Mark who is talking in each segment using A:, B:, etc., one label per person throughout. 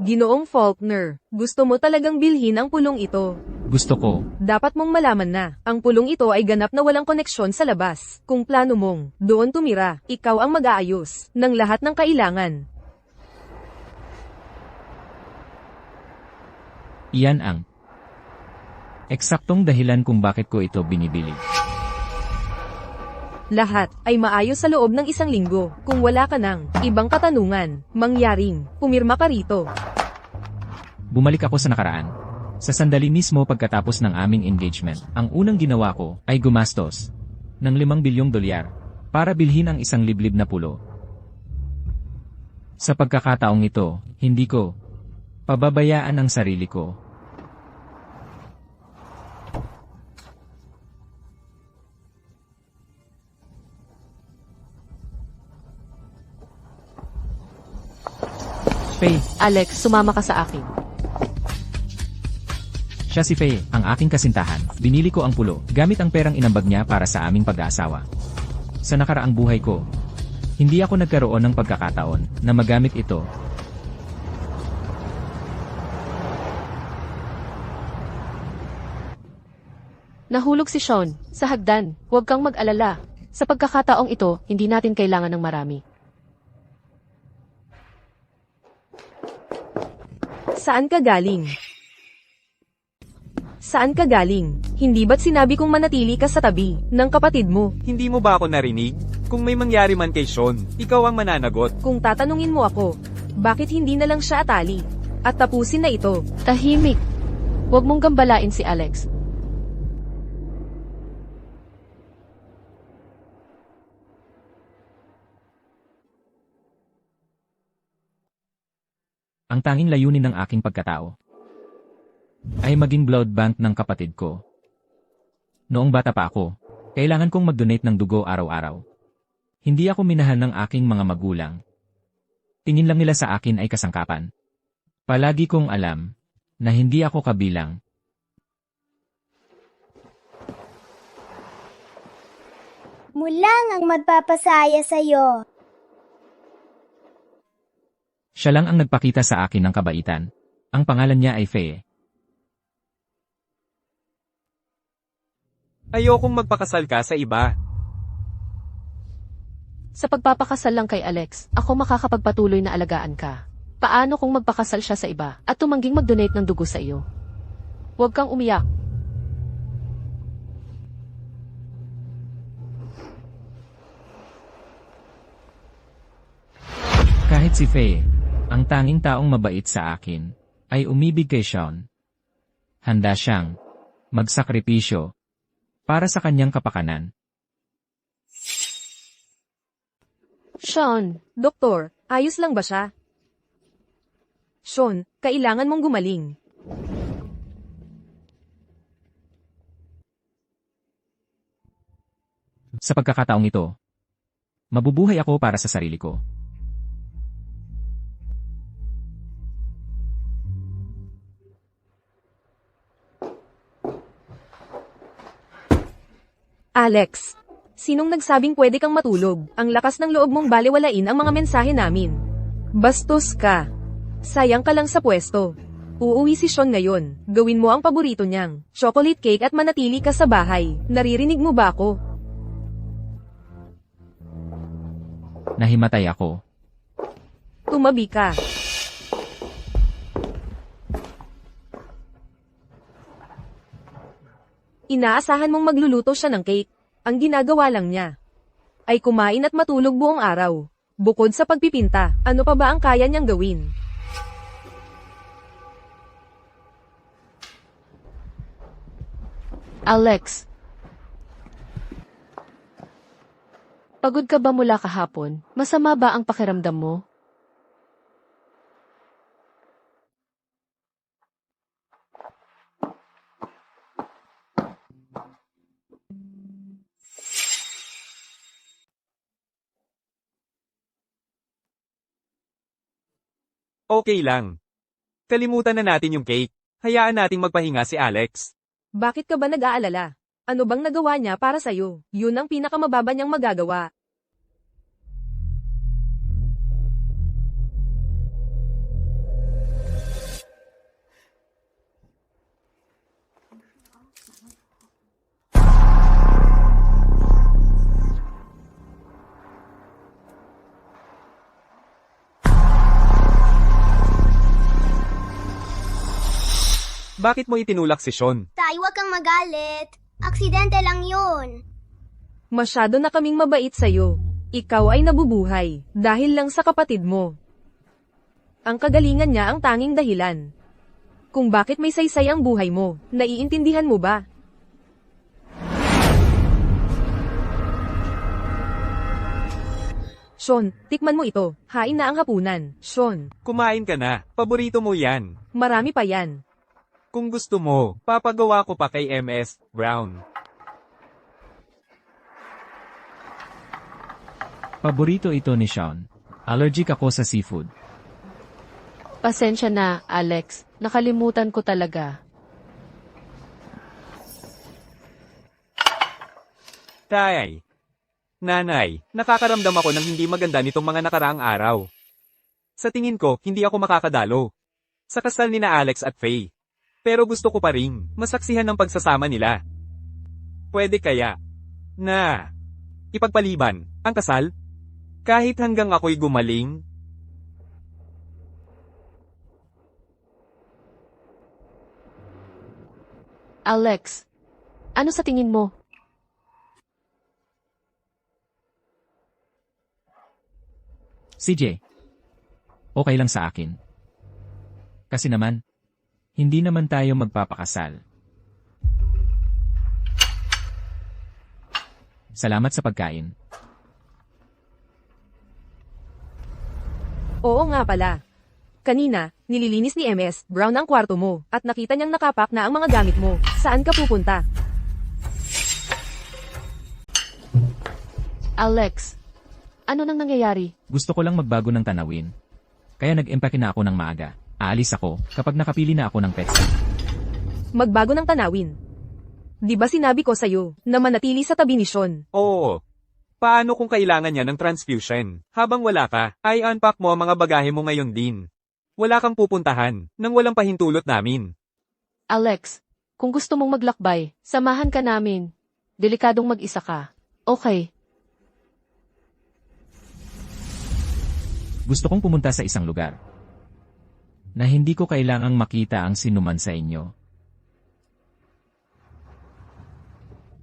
A: Ginoong Faulkner, gusto mo talagang bilhin ang pulong ito.
B: Gusto ko.
A: Dapat mong malaman na, ang pulong ito ay ganap na walang koneksyon sa labas. Kung plano mong, doon tumira, ikaw ang mag-aayos, ng lahat ng kailangan.
B: Iyan ang eksaktong dahilan kung bakit ko ito binibili.
A: Lahat ay maayos sa loob ng 1 linggo. Kung wala ka ng ibang katanungan, mangyaring, pumirma ka rito.
B: Bumalik ako sa nakaraan. Sa sandali mismo pagkatapos ng aming engagement, ang unang ginawa ko ay gumastos ng $5 bilyong para bilhin ang isang liblib na pulo. Sa pagkakataong ito, hindi ko pababayaan ang sarili ko. Faye,
A: Alex, sumama ka sa akin.
B: siya si Faye, ang aking kasintahan. Binili ko ang pulo, gamit ang perang inambag niya para sa aming pag-aasawa. Sa nakaraang buhay ko, hindi ako nagkaroon ng pagkakataon na magamit ito.
C: Nahulog si Sean sa hagdan. Huwag kang mag-alala. Sa pagkakataong ito, hindi natin kailangan ng marami.
A: Saan ka galing? Saan ka galing? Hindi ba't sinabi kong manatili ka sa tabi ng kapatid mo?
D: Hindi mo ba ako narinig? Kung may mangyari man kay Sean, ikaw ang mananagot.
A: Kung tatanungin mo ako, bakit hindi na lang siya atali? At tapusin na ito.
C: Tahimik. Huwag mong gambalain si Alex.
B: Ang tanging layunin ng aking pagkatao ay maging blood bank ng kapatid ko. Noong bata pa ako, kailangan kong mag-donate ng dugo araw-araw. Hindi ako minahal ng aking mga magulang. Tingin lang nila sa akin ay kasangkapan. Palagi kong alam na hindi ako kabilang.
E: Mulang ang magpapasaya sa'yo.
B: Siya lang ang nagpakita sa akin ng kabaitan. Ang pangalan niya ay Faye.
D: Ayokong magpakasal ka sa iba.
C: Sa pagpapakasal lang kay Alex, ako makakapagpatuloy na alagaan ka. Paano kung magpakasal siya sa iba at tumangging mag-donate ng dugo sa iyo? Huwag kang umiyak.
B: Kahit si Faye, ang tanging taong mabait sa akin, ay umibig kay Sean. Handa siyang magsakripisyo para sa kanyang kapakanan.
A: Sean, doktor, ayos lang ba siya? Sean, kailangan mong gumaling.
B: Sa pagkakataong ito, mabubuhay ako para sa sarili ko.
A: Alex, sinong nagsabing pwede kang matulog? Ang lakas ng loob mong balewalain ang mga mensahe namin. Bastos ka. Sayang ka lang sa pwesto. Uuwi si Sean ngayon. Gawin mo ang paborito niyang chocolate cake at manatili ka sa bahay. Naririnig mo ba ako?
B: Nahimatay ako.
A: Tumabi ka. Inaasahan mong magluluto siya ng cake. Ang ginagawa lang niya ay kumain at matulog buong araw. Bukod sa pagpipinta, ano pa ba ang kaya niyang gawin?
C: Alex. Pagod ka ba mula kahapon? Masama ba ang pakiramdam mo?
D: Okay lang. Kalimutan na natin yung cake. Hayaan nating magpahinga si Alex.
A: Bakit ka ba nag-aalala? Ano bang nagawa niya para sa'yo? Yun ang pinakamababa niyang magagawa.
D: Bakit mo itinulak si Sean?
E: Tay, huwag kang magalit. Aksidente lang yun.
A: Masyado na kaming mabait sa'yo. Ikaw ay nabubuhay dahil lang sa kapatid mo. Ang kagalingan niya ang tanging dahilan. Kung bakit may saysay ang buhay mo, naiintindihan mo ba? Sean, tikman mo ito. Hain na ang hapunan. Sean,
D: Kumain ka na. Paborito mo yan.
A: marami pa yan.
D: Kung gusto mo, papagawa ko pa kay MS Brown.
B: Paborito ito ni Sean. Allergic ako sa seafood.
C: Pasensya na, Alex. Nakalimutan ko talaga.
D: Tay. Nanay, nakakaramdam ako ng hindi maganda nitong mga nakaraang araw. Sa tingin ko, hindi ako makakadalo. Sa kasal ni na Alex at Faye. Pero gusto ko pa rin, masaksihan ng pagsasama nila. Pwede kaya na ipagpaliban ang kasal? Kahit hanggang ako'y gumaling?
C: Alex, ano sa tingin mo?
B: CJ, okay lang sa akin. Kasi naman, hindi naman tayo magpapakasal. Salamat sa pagkain.
A: Oo nga pala. Kanina, nililinis ni MS Brown ang kwarto mo at nakita niyang nakapak na ang mga gamit mo. Saan ka pupunta?
C: Alex, ano nang nangyayari?
B: Gusto ko lang magbago ng tanawin. Kaya nag-empake na ako ng maaga. Aalis ako kapag nakapili na ako ng pets.
A: Magbago ng tanawin. Di ba sinabi ko sa'yo na manatili sa tabi ni Sean?
D: Oo. Paano kung kailangan niya ng transfusion? Habang wala ka, ay unpack mo ang mga bagahe mo ngayon din. Wala kang pupuntahan nang walang pahintulot namin.
C: Alex, kung gusto mong maglakbay, samahan ka namin. Delikadong mag-isa ka. Okay.
B: Gusto kong pumunta sa isang lugar na hindi ko kailangang makita ang sinuman sa inyo.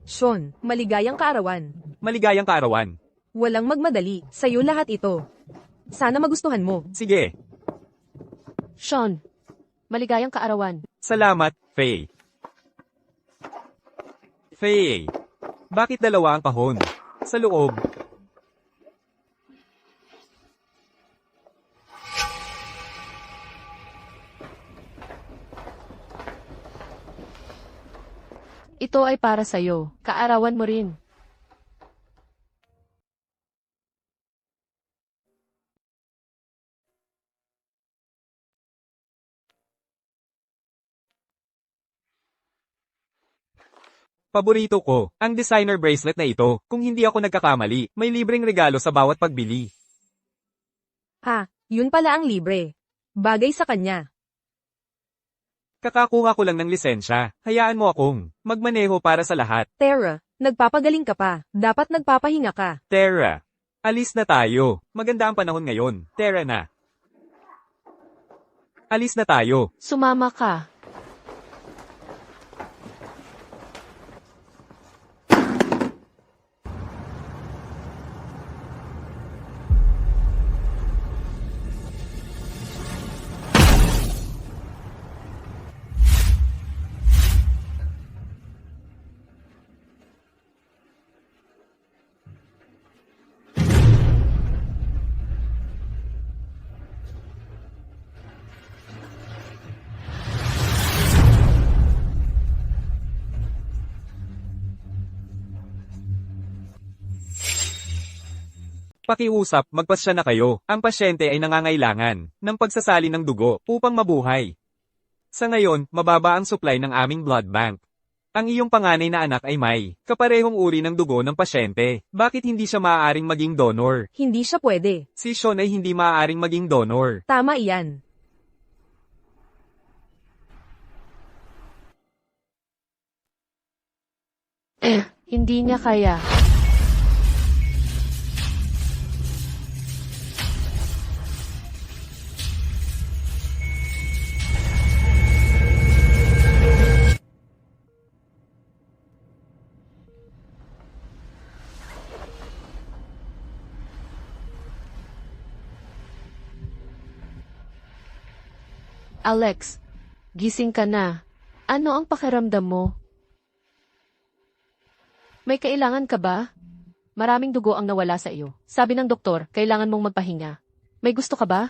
A: Sean, maligayang kaarawan.
D: Maligayang kaarawan.
A: Walang magmadali, sa'yo lahat ito. Sana magustuhan mo.
D: Sige,
C: Sean, maligayang kaarawan.
D: salamat, Faye. Faye, bakit dalawa ang kahon? Sa loob.
C: Ito ay para sa'yo. Kaarawan mo rin.
D: Paborito ko, ang designer bracelet na ito. Kung hindi ako nagkakamali, may libreng regalo sa bawat pagbili.
A: Ha, yun pala ang libre. Bagay sa kanya.
D: Kakakuha ko lang ng lisensya. Hayaan mo akong magmaneho para sa lahat.
A: Tara, nagpapagaling ka pa. Dapat nagpapahinga ka.
D: Tara, alis na tayo. Maganda ang panahon ngayon. Tara na. Alis na tayo.
C: Sumama ka.
D: Pakiusap, magpasya na kayo. Ang pasyente ay nangangailangan ng pagsasali ng dugo upang mabuhay. Sa ngayon, mababa ang supply ng aming blood bank. Ang iyong panganay na anak ay may kaparehong uri ng dugo ng pasyente. Bakit hindi siya maaaring maging donor?
A: Hindi siya pwede.
D: Si Sean ay hindi maaaring maging donor.
A: Tama iyan.
C: Hindi niya kaya. Alex, gising ka na. Ano ang pakiramdam mo? May kailangan ka ba? Maraming dugo ang nawala sa iyo. Sabi ng doktor, kailangan mong magpahinga. May gusto ka ba?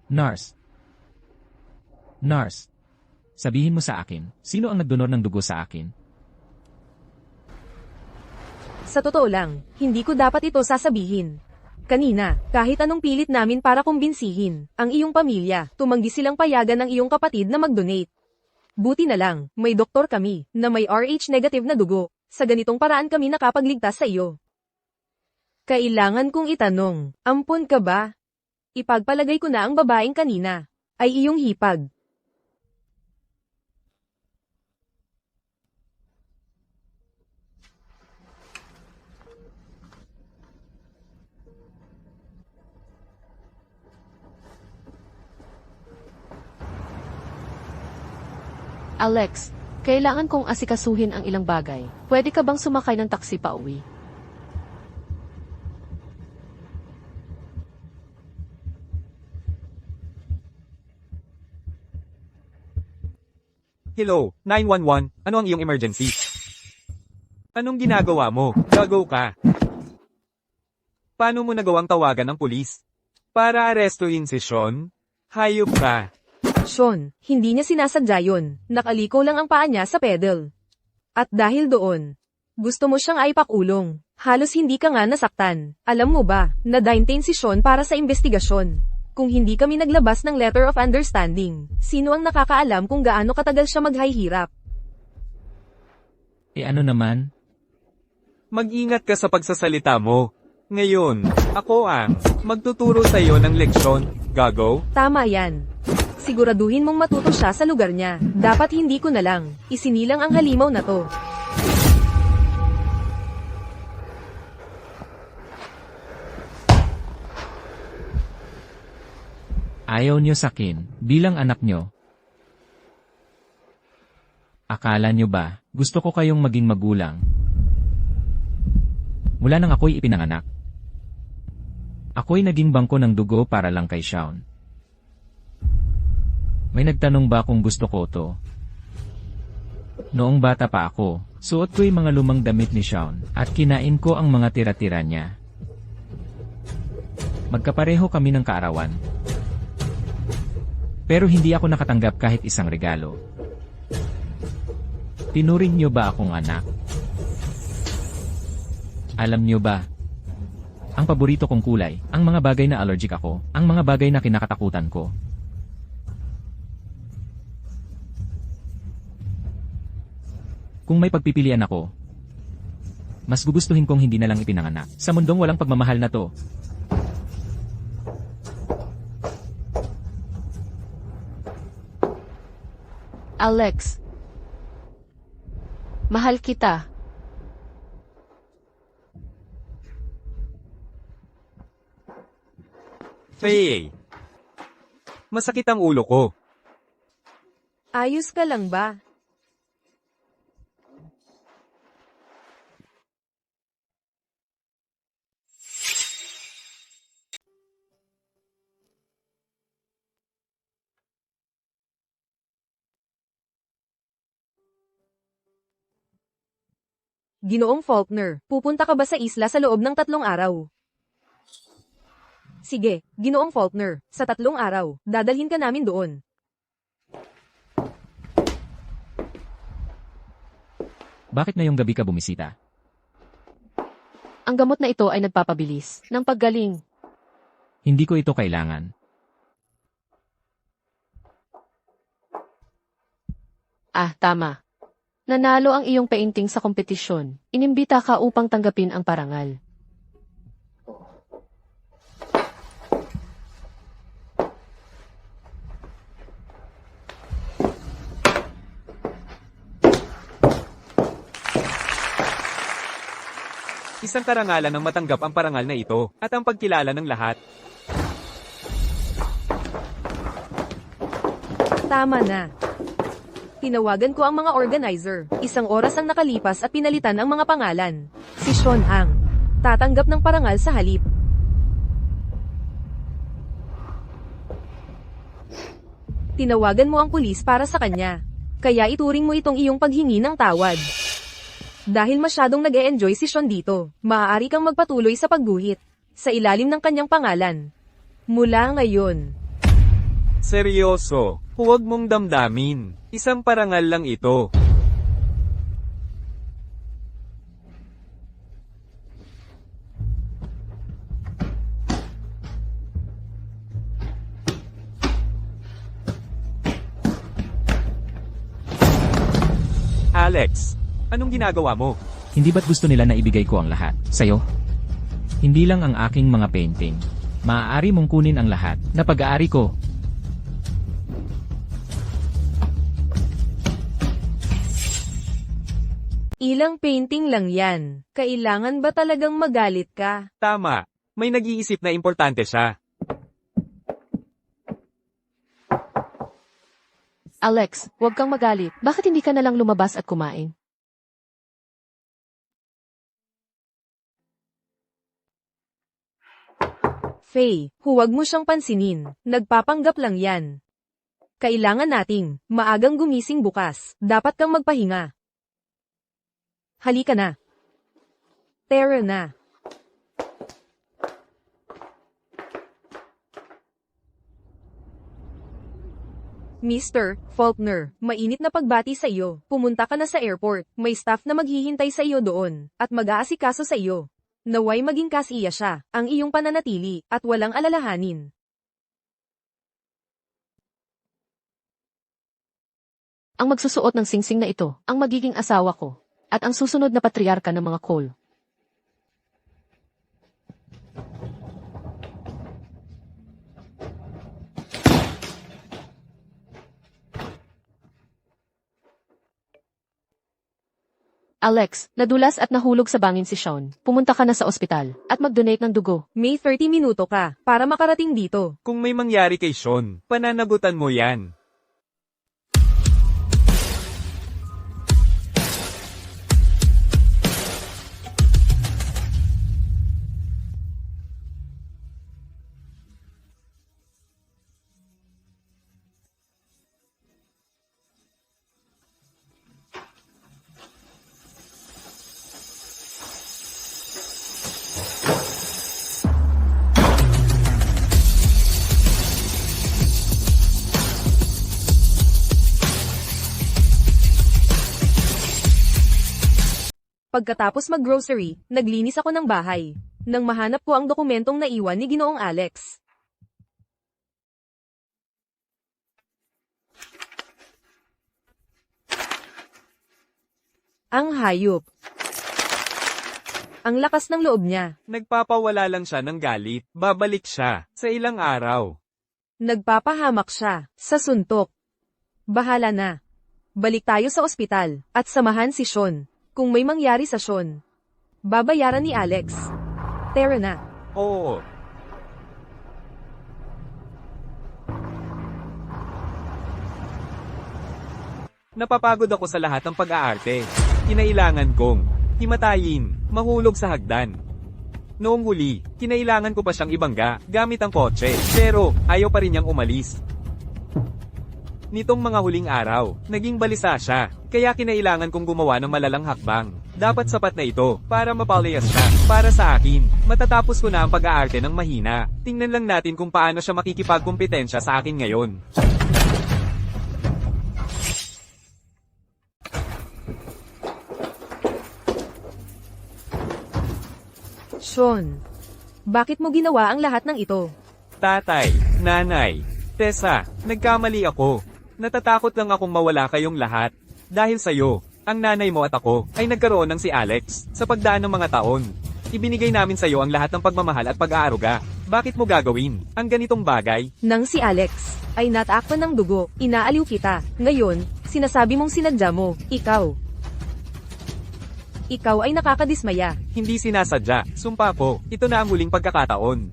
B: Nurse. Nurse. Sabihin mo sa akin, sino ang nagdonor ng dugo sa akin?
A: Sa totoo lang, hindi ko dapat ito sasabihin. Kanina, kahit anong pilit namin para kumbinsihin, ang iyong pamilya, tumanggi silang payagan ng iyong kapatid na mag-donate. Buti na lang, may doktor kami, na may RH negative na dugo. Sa ganitong paraan kami nakapagligtas sa iyo. Kailangan kong itanong, ampon ka ba? Ipagpalagay ko na ang babaeng kanina, ay iyong hipag.
C: Alex, kailangan kong asikasuhin ang ilang bagay. Pwede ka bang sumakay ng taksi pa uwi?
D: Hello, 911, ano ang iyong emergency? Anong ginagawa mo? Gago ka. Paano mo nagawang tawagan ng pulis? Para arestuhin si Sean? Hayop ka.
A: Sean, hindi niya sinasadya yun. Nakaliko lang ang paa niya sa pedal. At dahil doon, gusto mo siyang aipakulong. Halos hindi ka nga nasaktan. Alam mo ba, na-detain si Sean para sa investigasyon. Kung hindi kami naglabas ng letter of understanding, sino ang nakakaalam kung gaano katagal siya maghihirap?
B: Ano naman?
D: Mag-ingat ka sa pagsasalita mo. Ngayon, ako ang magtuturo sa iyo ng leksyon, gago.
A: Tama yan. Siguraduhin mong matuto siya sa lugar niya. Dapat hindi ko na lang, isinilang ang halimaw na to.
B: Ayaw niyo sakin, bilang anak niyo. Akala niyo ba, gusto ko kayong maging magulang? Mula nang ako'y ipinanganak. Ako'y naging bangko ng dugo para lang kay Sean. May nagtanong ba kung gusto ko to? Noong bata pa ako, suot ko'y mga lumang damit ni Sean, at kinain ko ang mga tira-tira niya. Magkapareho kami ng kaarawan. Pero hindi ako nakatanggap kahit isang regalo. Tinuring niyo ba akong anak? Alam niyo ba? Ang paborito kong kulay, ang mga bagay na allergic ako, ang mga bagay na kinakatakutan ko. Kung may pagpipilian ako, mas gugustuhin kong hindi na lang ipinanganak. Sa mundong walang pagmamahal na to.
C: Alex, mahal kita.
D: Faye, masakit ang ulo ko.
A: Ayos ka lang ba? Ginoong Faulkner, pupunta ka ba sa isla sa loob ng 3 araw? Sige, Ginoong Faulkner, sa 3 araw, dadalhin ka namin doon.
B: Bakit ngayong gabi ka bumisita?
C: Ang gamot na ito ay nagpapabilis ng paggaling.
B: Hindi ko ito kailangan.
C: Ah, tama. Nanalo ang iyong painting sa kompetisyon. Inimbita ka upang tanggapin ang parangal.
D: Isang karangalan ng matanggap ang parangal na ito, at ang pagkilala ng lahat.
A: Tama na. Tinawagan ko ang mga organizer. Isang oras ang nakalipas at pinalitan ang mga pangalan. Si Sean ang tatanggap ng parangal sa halip. Tinawagan mo ang pulis para sa kanya. Kaya ituring mo itong iyong paghingi ng tawad. Dahil masyadong nag-e-enjoy si Sean dito, maaari kang magpatuloy sa pagguhit sa ilalim ng kanyang pangalan. Mula ngayon.
D: Seryoso, huwag mong damdamin. Isang parangal lang ito. Alex, anong ginagawa mo?
B: Hindi ba't gusto nila na ibigay ko ang lahat sa'yo? Hindi lang ang aking mga painting. Maaari mong kunin ang lahat na pag-aari ko.
A: Ilang painting lang yan. Kailangan ba talagang magalit ka?
D: Tama, may nag-iisip na importante siya.
C: Alex, huwag kang magalit. Bakit hindi ka na lang lumabas at kumain?
A: Faye, huwag mo siyang pansinin. Nagpapanggap lang yan. Kailangan nating maagang gumising bukas. Dapat kang magpahinga. Halika na. Tara na. Mr. Faulkner, mainit na pagbati sa iyo. Pumunta ka na sa airport. May staff na maghihintay sa iyo doon, at mag-aasikaso sa iyo. Naway maging kasiya siya, ang iyong pananatili, at walang alalahanin.
C: Ang magsusuot ng singsing na ito, ang magiging asawa ko, at ang susunod na patriarka ng mga Cole. Alex, nadulas at nahulog sa bangin si Sean. Pumunta ka na sa ospital at mag-donate ng dugo.
A: May 30 minuto ka para makarating dito.
D: Kung may mangyari kay Sean, pananagutan mo yan.
A: Pagkatapos mag-grocery, naglinis ako ng bahay. Nang mahanap ko ang dokumentong naiwan ni Ginoong Alex. Ang hayop. Ang lakas ng loob niya.
D: Nagpapawala lang siya ng galit. Babalik siya sa ilang araw.
A: Nagpapahamak siya sa suntok. Bahala na. Balik tayo sa ospital at samahan si Sean. Kung may mangyari sa Sean, babayaran ni Alex. Tara na.
D: Oo. Napapagod ako sa lahat ng pag-aarte. Kinailangan kong himatayin, mahulog sa hagdan. Noong huli, kinailangan ko pa siyang ibangga gamit ang kotse, pero ayaw pa rin niyang umalis. Nitong mga huling araw, naging balisa siya, kaya kinailangan kong gumawa ng malalang hakbang. Dapat sapat na ito, para mapalayas siya. Para sa akin, matatapos ko na ang pag-aarte ng mahina. Tingnan lang natin kung paano siya makikipagkumpetensya sa akin ngayon.
A: Sean, bakit mo ginawa ang lahat ng ito?
D: Tatay, nanay, Tessa, nagkamali ako. Natatakot lang akong mawala kayong lahat. Dahil sa'yo, ang nanay mo at ako, ay nagkaroon ng si Alex, sa pagdaan ng mga taon. Ibinigay namin sa'yo ang lahat ng pagmamahal at pag-aaruga. Bakit mo gagawin ang ganitong bagay?
A: Nang si Alex ay natakpan ng dugo, inaaliw kita. Ngayon, sinasabi mong sinadya mo, ikaw. Ikaw ay nakakadismaya.
D: Hindi sinasadya, sumpa ko, ito na ang huling pagkakataon.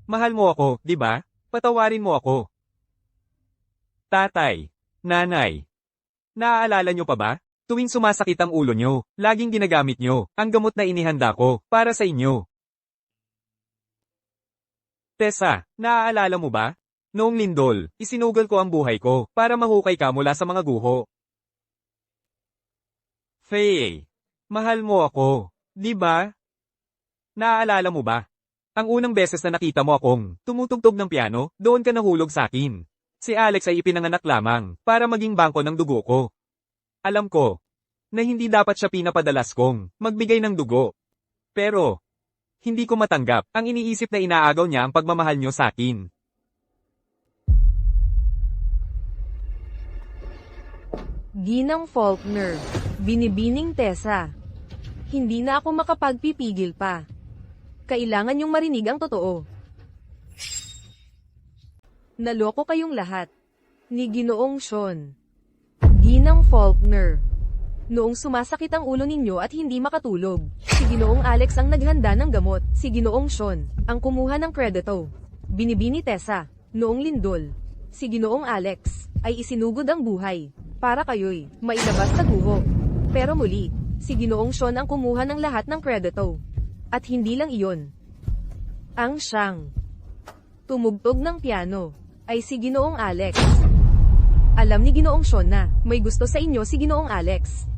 D: Mahal mo ako, di ba? Patawarin mo ako. Tatay, nanay, naaalala nyo pa ba? Tuwing sumasakit ang ulo nyo, laging ginagamit nyo ang gamot na inihanda ko para sa inyo. Tessa, naaalala mo ba? Noong lindol, isinugal ko ang buhay ko para mahukay ka mula sa mga guho. Faye, mahal mo ako, di ba? Naaalala mo ba? Ang unang beses na nakita mo akong tumutugtog ng piano, doon ka nahulog sa akin. Si Alex ay ipinanganak lamang para maging bangko ng dugo ko. Alam ko na hindi dapat siya pinapadalas kong magbigay ng dugo. Pero, hindi ko matanggap ang iniisip na inaagaw niya ang pagmamahal niyo sa akin.
A: Ginang Faulkner, binibining Tessa. Hindi na ako makapagpipigil pa. Kailangan yung marinig ang totoo. Naloko kayong lahat. Ni Ginoong Sean. Ginang Faulkner. Noong sumasakit ang ulo ninyo at hindi makatulog, si Ginoong Alex ang naghanda ng gamot, si Ginoong Sean, ang kumuha ng kredito. Binibini Tessa, noong lindol, si Ginoong Alex, ay isinugod ang buhay, para kayo'y mailabas sa guho. Pero muli, si Ginoong Sean ang kumuha ng lahat ng kredito. At hindi lang iyon. Ang siyang tumugtog ng piano, ay si Ginoong Alex. Alam ni Ginoong Sean na may gusto sa inyo si Ginoong Alex.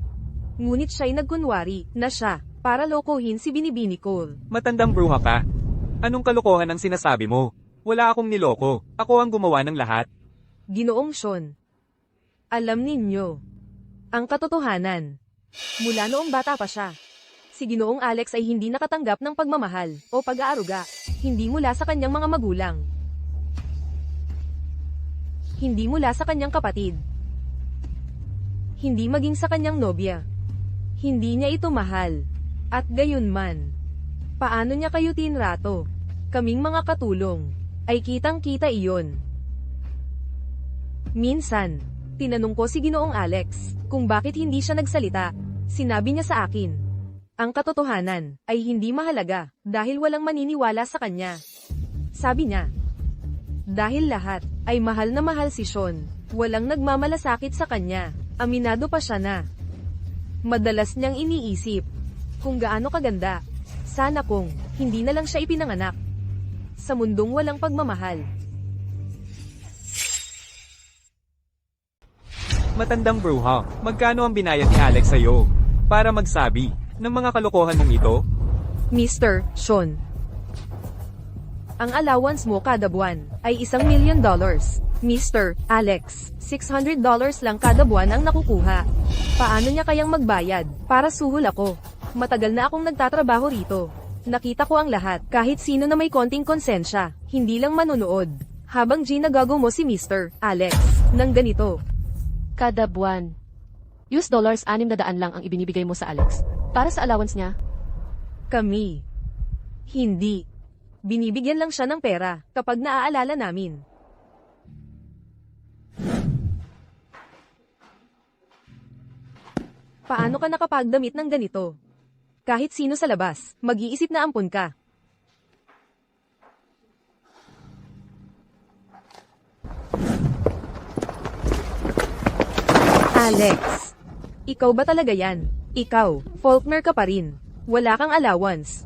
A: Ngunit siya'y nagkunwari na siya para lokohin si Binibini Cole.
D: Matandang bruha ka. Anong kalokohan ang sinasabi mo? Wala akong niloko. Ako ang gumawa ng lahat.
A: Ginoong Sean, alam ninyo ang katotohanan. Mula noong bata pa siya, si Ginoong Alex ay hindi nakatanggap ng pagmamahal o pag-aaruga, hindi mula sa kanyang mga magulang. Hindi mula sa kanyang kapatid. Hindi maging sa kanyang nobya. Hindi niya ito mahal. At gayunman, paano niya kayo tinrato? Kaming mga katulong, ay kitang-kita iyon. Minsan, tinanong ko si Ginoong Alex, kung bakit hindi siya nagsalita. Sinabi niya sa akin, ang katotohanan, ay hindi mahalaga, dahil walang maniniwala sa kanya. Sabi niya, dahil lahat, ay mahal na mahal si Sean, walang nagmamalasakit sa kanya, aminado pa siya na. Madalas niyang iniisip, kung gaano kaganda, sana kung, hindi na lang siya ipinanganak. Sa mundong walang pagmamahal.
D: Matandang bruha, magkano ang binayad ni Alex sa'yo? Para magsabi ng mga kalokohan mong ito?
A: Mr. Sean. Ang allowance mo kada buwan ay $1,000,000. Mr. Alex, $600 lang kada buwan ang nakukuha. Paano niya kayang magbayad? Para suhol ako. Matagal na akong nagtatrabaho rito. Nakita ko ang lahat, kahit sino na may konting konsensya, hindi lang manonood. Habang ginagago mo si Mr. Alex, ng ganito.
C: Kada buwan. $600 lang ang ibinibigay mo sa Alex. Para sa allowance niya?
A: Kami. Hindi. Binibigyan lang siya ng pera, kapag naaalala namin. Paano ka nakapagdamit ng ganito? Kahit sino sa labas, mag-iisip na ampun ka. Alex, ikaw ba talaga yan? Ikaw, Faulkner ka pa rin. Wala kang allowance.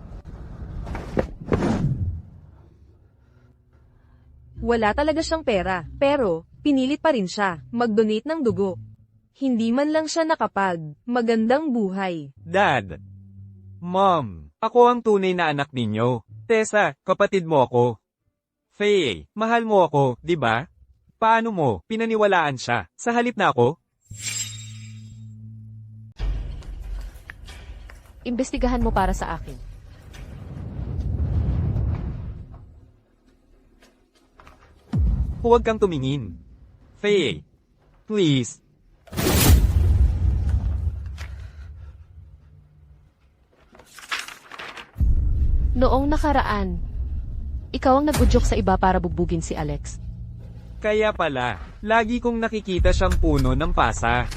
A: Wala talaga siyang pera, pero, pinilit pa rin siya, mag-donate ng dugo. Hindi man lang siya magandang buhay.
D: Dad. Mom, ako ang tunay na anak ninyo. Tessa, kapatid mo ako. Faye, mahal mo ako, di ba? Paano mo, pinaniwalaan siya, sa halip na ako?
C: Imbestigahan mo para sa akin.
D: Huwag kang tumingin. Faye, please.
C: Noong nakaraan, ikaw ang nag-udyok sa iba para bugbugin si Alex.
D: Kaya pala, lagi kong nakikita siyang puno ng pasa.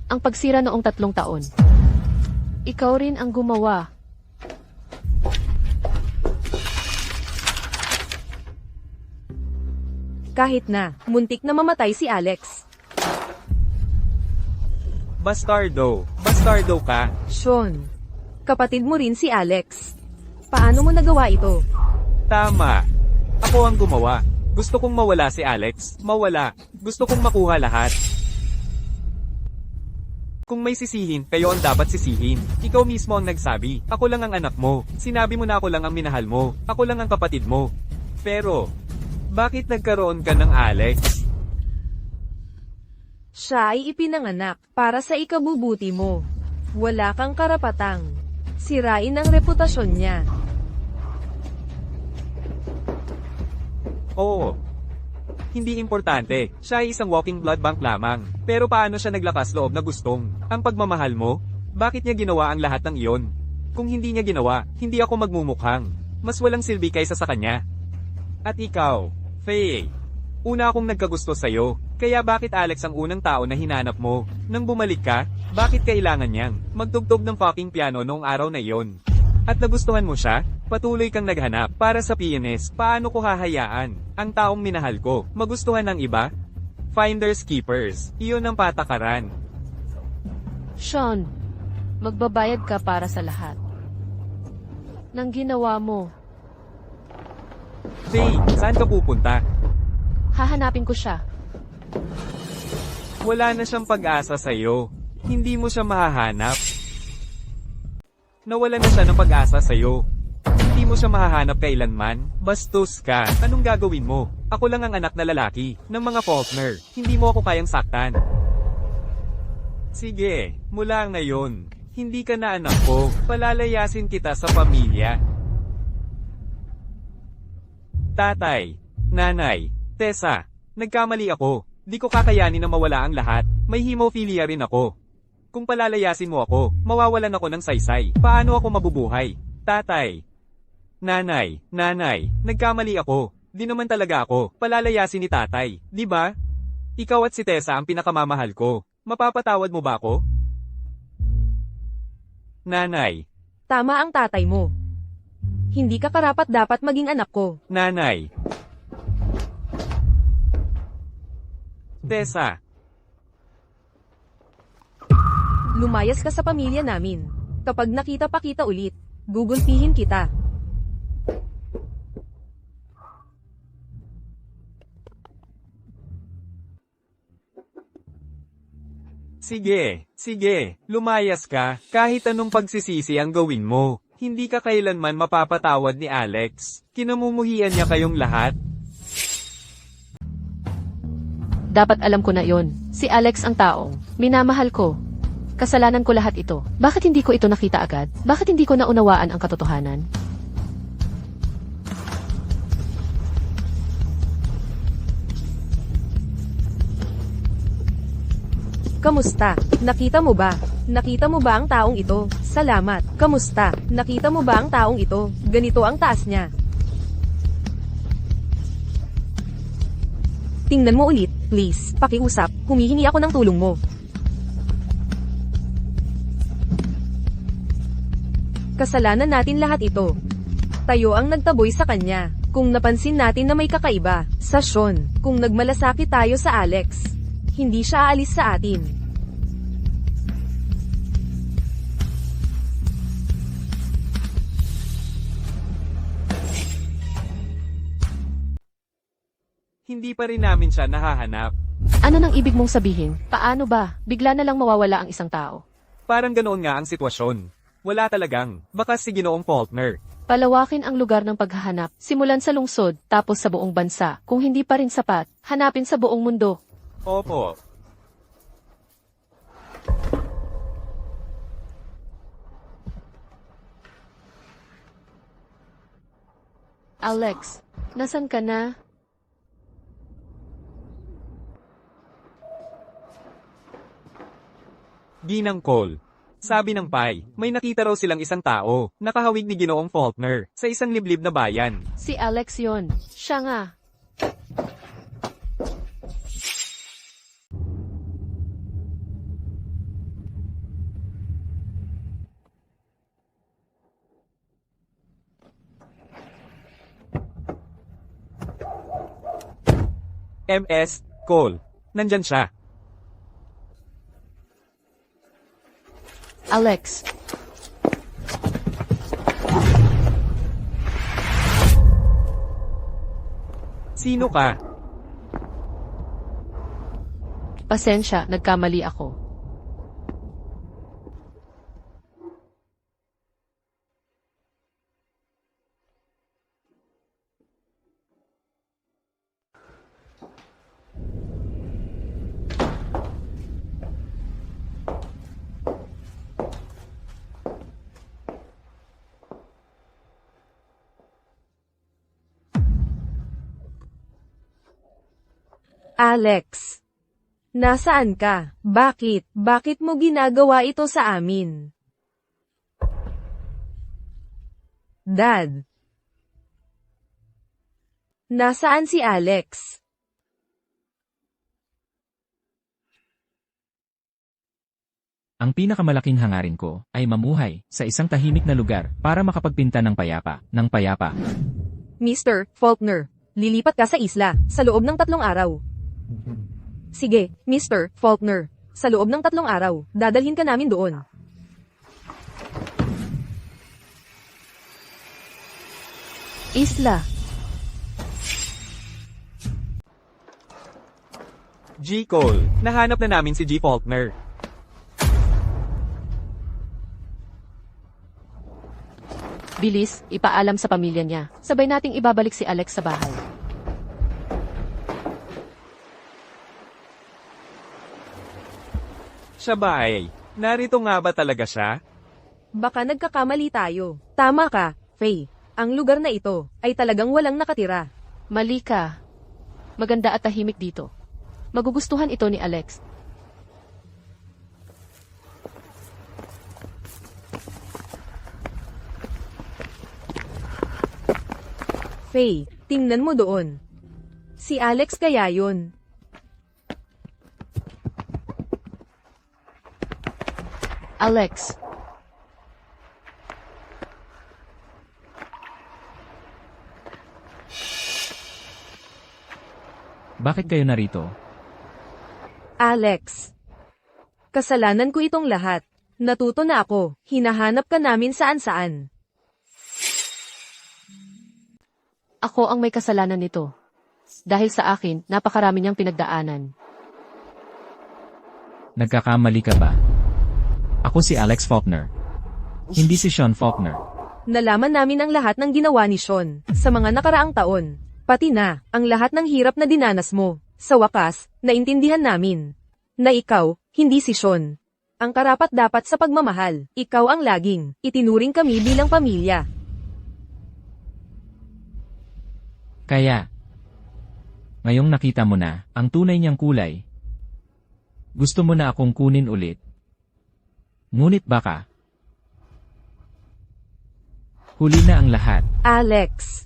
C: Ang pagsira noong 3 taon. Ikaw rin ang gumawa.
A: Kahit na, muntik na mamatay si Alex.
D: Bastardo. Bastardo ka.
A: Sean, kapatid mo rin si Alex. Paano mo nagawa ito?
D: Tama. Ako ang gumawa. Gusto kong mawala si Alex. Mawala. Gusto kong makuha lahat. Kung may sisihin, kayo ang dapat sisihin. Ikaw mismo ang nagsabi. Ako lang ang anak mo. Sinabi mo na ako lang ang minahal mo. Ako lang ang kapatid mo. Pero, bakit nagkaroon ka ng Alex?
A: Siya ay ipinanganak para sa ikabubuti mo. Wala kang karapatang sirain ang reputasyon niya.
D: Oo. Hindi importante. Siya ay isang walking blood bank lamang. Pero paano siya naglakas loob na gustong ang pagmamahal mo? Bakit niya ginawa ang lahat ng iyon? Kung hindi niya ginawa, hindi ako magmumukhang mas walang silbi kaysa sa kanya. At ikaw, Faye. Una akong nagkagusto sa'yo. Kaya bakit Alex ang unang tao na hinanap mo? Nang bumalik ka, bakit kailangan niyang magtugtog ng fucking piano noong araw na iyon? At nagustuhan mo siya? Patuloy kang naghanap para sa pianist. Paano ko hahayaan ang taong minahal ko magustuhan ng iba? Finders keepers. Iyon ang patakaran.
C: Sean, magbabayad ka para sa lahat ng ginawa mo.
D: Faye, saan ka pupunta?
C: Hahanapin ko siya.
D: Wala na siyang pag-asa sa'yo. Hindi mo siya mahahanap. Nawala na siya ng pag-asa sa'yo. Hindi mo siya mahahanap kailanman. Bastos ka. Anong gagawin mo? Ako lang ang anak na lalaki ng mga Faulkner. Hindi mo ako kayang saktan. Sige, mula ngayon, hindi ka na anak ko. Palalayasin kita sa pamilya. Tatay, nanay, Tessa, nagkamali ako. Di ko kakayanin na mawala ang lahat. May hemophilia rin ako. Kung palalayasin mo ako, mawawalan ako ng saysay. Paano ako mabubuhay? Tatay, nanay, nagkamali ako. Di naman talaga ako palalayasin ni tatay, di ba? Ikaw at si Tessa ang pinakamamahal ko. Mapapatawad mo ba ako? Nanay,
A: Tama ang tatay mo. Hindi ka karapat dapat maging anak ko.
D: nanay. Tessa,
A: Lumayas ka sa pamilya namin. Kapag nakita pa kita ulit, gugulpihin kita.
D: sige, lumayas ka. Kahit anong pagsisisi ang gawin mo. Hindi ka kailanman mapapatawad ni Alex. Kinamumuhian niya kayong lahat.
C: Dapat alam ko na yon. Si Alex ang taong minamahal ko. Kasalanan ko lahat ito. Bakit hindi ko ito nakita agad? Bakit hindi ko naunawaan ang katotohanan?
A: Kamusta? Nakita mo ba? Nakita mo ba ang taong ito? Salamat. Kamusta? Nakita mo ba ang taong ito? Ganito ang taas niya. Tingnan mo ulit, please. Pakiusap. Humihingi ako ng tulong mo. Kasalanan natin lahat ito. Tayo ang nagtaboy sa kanya. Kung napansin natin na may kakaiba sa Sean, kung nagmalasakit tayo sa Alex, hindi siya aalis sa atin.
D: Hindi pa rin namin siya nahahanap.
C: Ano nang ibig mong sabihin? Paano ba? Bigla na lang mawawala ang isang tao.
D: Parang ganoon nga ang sitwasyon. Wala talagang, baka si Ginoong Faulkner.
C: Palawakin ang lugar ng paghahanap, simulan sa lungsod, tapos sa buong bansa. Kung hindi pa rin sapat, hanapin sa buong mundo.
D: Opo.
C: Alex, nasan ka na?
D: Ginang Cole. Sabi ng Pai, may nakita raw silang isang tao, nakahawig ni Ginoong Faulkner, sa isang liblib na bayan.
C: Si Alex yon. Siya nga.
D: MS, Cole. Nandyan siya.
C: Alex,
D: Sino ka?
C: pasensya, nagkamali ako.
A: Alex. Nasaan ka? Bakit? Bakit mo ginagawa ito sa amin? Dad. Nasaan si Alex?
B: Ang pinakamalaking hangarin ko ay mamuhay sa isang tahimik na lugar para makapagpinta ng payapa.
A: Mr. Faulkner, lilipat ka sa isla sa loob ng 3 araw. Sige, Mr. Faulkner, sa loob ng 3 araw, dadalhin ka namin doon.
C: Isla,
D: G. Cole. Nahanap na namin si G. Faulkner.
C: bilis, ipaalam sa pamilya niya. Sabay nating ibabalik si Alex sa bahay.
D: Siya ba ay? Narito nga ba talaga siya?
A: Baka nagkakamali tayo. Tama ka, Faye. Ang lugar na ito ay talagang walang nakatira.
C: Mali ka. Maganda at tahimik dito. Magugustuhan ito ni Alex.
A: Faye, tingnan mo doon. Si Alex kaya yun.
C: Alex,
B: Bakit kayo narito?
A: Alex. Kasalanan ko itong lahat. Natuto na ako. Hinahanap ka namin saan-saan.
C: ako ang may kasalanan nito. Dahil sa akin, napakarami niyang pinagdaanan.
B: Nagkakamali ka ba? Ako si Alex Faulkner. Hindi si Sean Faulkner.
A: Nalaman namin ang lahat ng ginawa ni Sean sa mga nakaraang taon. Pati na ang lahat ng hirap na dinanas mo. Sa wakas, naintindihan namin na ikaw, hindi si Sean. Ang karapat-dapat sa pagmamahal, ikaw ang laging itinuring kami bilang pamilya.
B: Kaya, ngayong nakita mo na ang tunay niyang kulay, gusto mo na akong kunin ulit. Ngunit baka, huli na ang lahat.
A: Alex.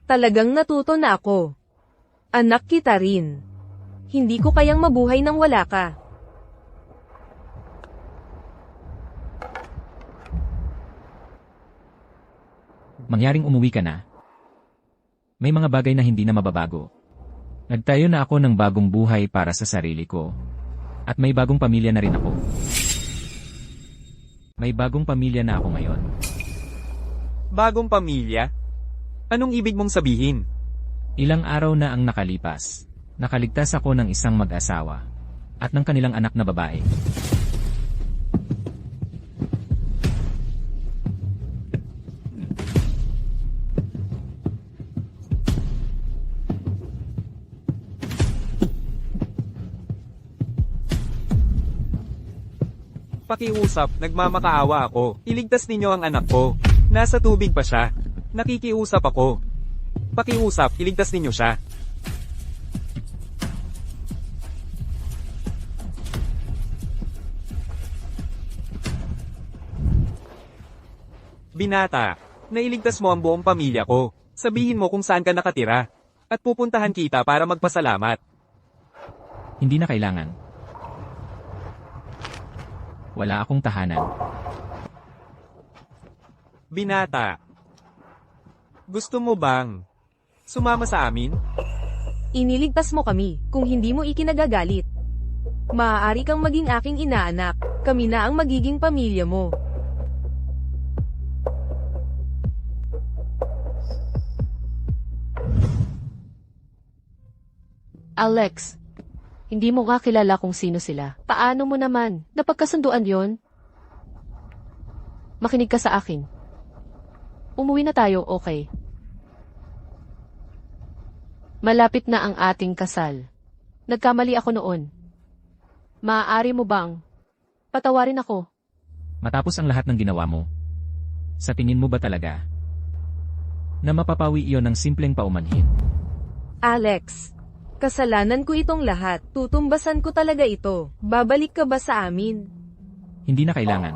A: Talagang natuto na ako. Anak kita rin. Hindi ko kayang mabuhay nang wala ka.
B: Mangyaring umuwi ka na. May mga bagay na hindi na mababago. Nagtayo na ako ng bagong buhay para sa sarili ko. At may bagong pamilya na rin ako. May bagong pamilya na ako ngayon.
D: Bagong pamilya? Anong ibig mong sabihin?
B: Ilang araw na ang nakalipas. Nakaligtas ako ng isang mag-asawa. At ng kanilang anak na babae.
D: Pakiusap, nagmamakaawa ako. Iligtas ninyo ang anak ko. Nasa tubig pa siya. Nakikiusap ako. Pakiusap, iligtas ninyo siya. Binata, nailigtas mo ang buong pamilya ko. Sabihin mo kung saan ka nakatira. At pupuntahan kita para magpasalamat.
B: Hindi na kailangan. Wala akong tahanan.
D: Binata, gusto mo bang sumama sa amin?
A: Iniligtas mo kami, kung hindi mo ikinagagalit. Maaari kang maging aking inaanak, kami na ang magiging pamilya mo.
C: Alex, hindi mo nga kilala kung sino sila. Paano mo naman? Napagkasunduan yon? Makinig ka sa akin. Umuwi na tayo, okay? Malapit na ang ating kasal. Nagkamali ako noon. Maaari mo bang patawarin ako?
B: Matapos ang lahat ng ginawa mo, sa tingin mo ba talaga na mapapawi iyon ng simpleng paumanhin?
A: Alex, kasalanan ko itong lahat, tutumbasan ko talaga ito. Babalik ka ba sa amin?
B: Hindi na kailangan.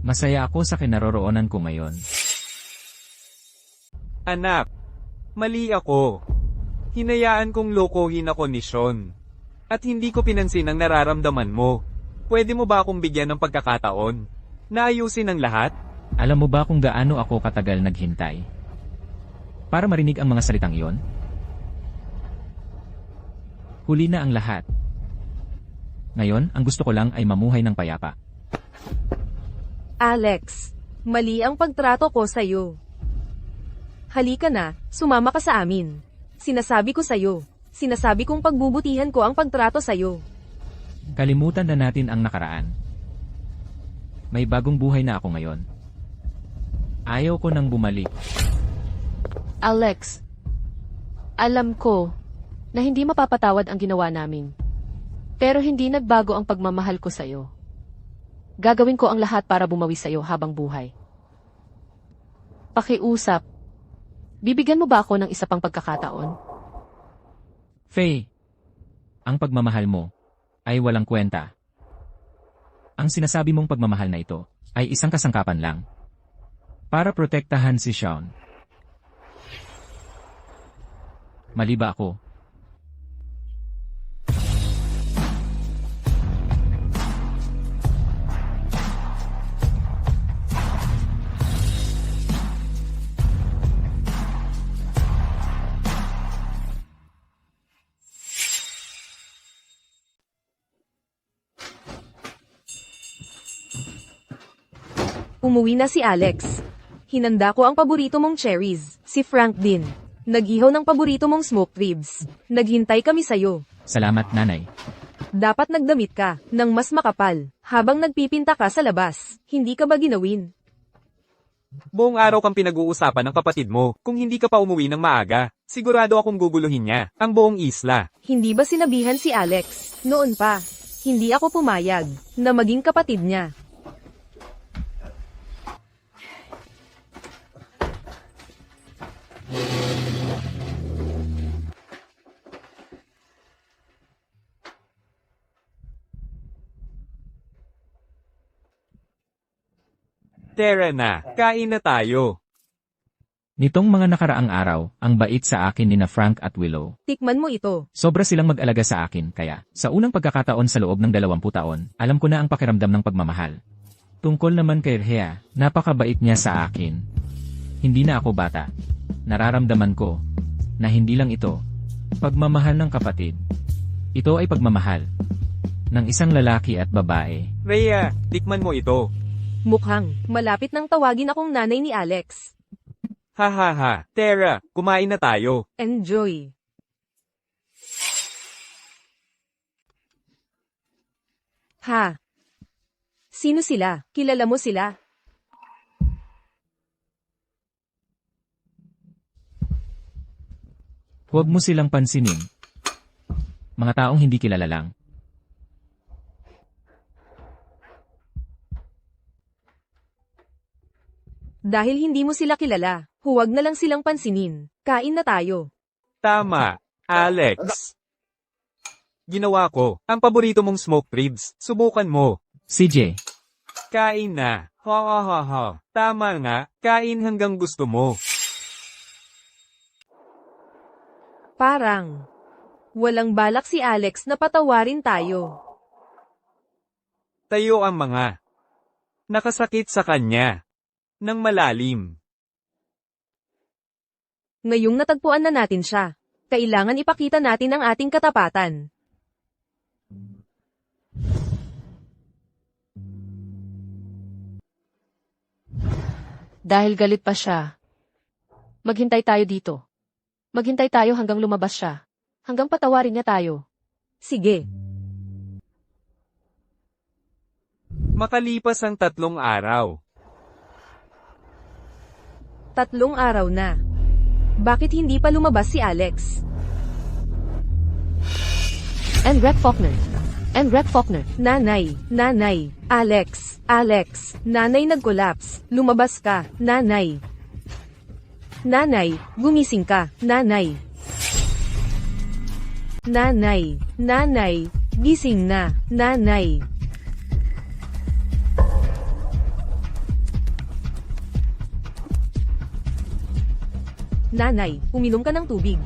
B: Masaya ako sa kinaroroonan ko ngayon.
D: Anak, mali ako. Hinayaan kong lokohin ako ni Sean. At hindi ko pinansin ang nararamdaman mo. Pwede mo ba akong bigyan ng pagkakataon? Naayusin ang lahat?
B: Alam mo ba kung gaano ako katagal naghintay para marinig ang mga salitang iyon? Huli na ang lahat. Ngayon, ang gusto ko lang ay mamuhay ng payapa.
A: Alex, mali ang pagtrato ko sa'yo. Halika na, sumama ka sa amin. Sinasabi ko sa'yo. Sinasabi kong pagbubutihan ko ang pagtrato sa'yo.
B: Kalimutan na natin ang nakaraan. May bagong buhay na ako ngayon. Ayaw ko nang bumalik.
C: Alex, alam ko na hindi mapapatawad ang ginawa namin. Pero hindi nagbago ang pagmamahal ko sa'yo. Gagawin ko ang lahat para bumawi sa'yo habang buhay. Pakiusap. Bibigyan mo ba ako ng isa pang pagkakataon?
B: Faye, ang pagmamahal mo ay walang kwenta. Ang sinasabi mong pagmamahal na ito ay isang kasangkapan lang para protektahan si Sean. Mali ba ako?
A: Umuwi na si Alex. Hinanda ko ang paborito mong cherries, si Frank din. Nag-ihaw ng paborito mong smoked ribs. Naghintay kami sa'yo.
B: Salamat, nanay.
A: Dapat nagdamit ka, ng mas makapal, habang nagpipinta ka sa labas. Hindi ka ba ginawin?
D: Buong araw kang pinag-uusapan ng kapatid mo, kung hindi ka pa umuwi ng maaga. Sigurado akong guguluhin niya, ang buong isla.
A: Hindi ba sinabihan si Alex, noon pa? Hindi ako pumayag, na maging kapatid niya.
D: Tara na, kain na tayo.
B: Nitong mga nakaraang araw, ang bait sa akin ni na Frank at Willow.
A: Tikman mo ito.
B: Sobra silang mag-alaga sa akin, kaya, sa unang pagkakataon sa loob ng 20 taon, alam ko na ang pakiramdam ng pagmamahal. Tungkol naman kay Rhea, napakabait niya sa akin. Hindi na ako bata. Nararamdaman ko, na hindi lang ito, pagmamahal ng kapatid. Ito ay pagmamahal ng isang lalaki at babae.
D: Rhea, tikman mo ito.
A: Mukhang, malapit nang tawagin akong nanay ni Alex.
D: Ha ha ha, Tara, kumain na tayo.
A: Enjoy. Ha? Sino sila? Kilala mo sila?
B: Huwag mo silang pansinin. Mga taong hindi kilala lang.
A: Dahil hindi mo sila kilala, huwag na lang silang pansinin. Kain na tayo.
D: Tama, Alex. Ginawa ko, ang paborito mong smoked ribs. Subukan mo.
B: CJ,
D: Kain na. Ha ha ha ha. Tama nga, kain hanggang gusto mo.
A: Parang, walang balak si Alex na patawarin tayo.
D: Tayo ang mga nakasakit sa kanya ng malalim.
A: Ngayong natagpuan na natin siya. Kailangan ipakita natin ang ating katapatan.
C: Dahil galit pa siya. Maghintay tayo dito. Maghintay tayo hanggang lumabas siya. Hanggang patawarin niya tayo.
A: Sige.
D: Makalipas ang 3 araw.
A: 3 araw na. Bakit hindi pa lumabas si Alex?
C: Enric Faulkner. Enric Faulkner.
A: Nanay, nanay, Alex, Alex, nanay nag-collapse. Lumabas ka, nanay. Nanay, gumising ka, nanay. Nanay, nanay, gising na, nanay. Nanay, uminom ka ng tubig.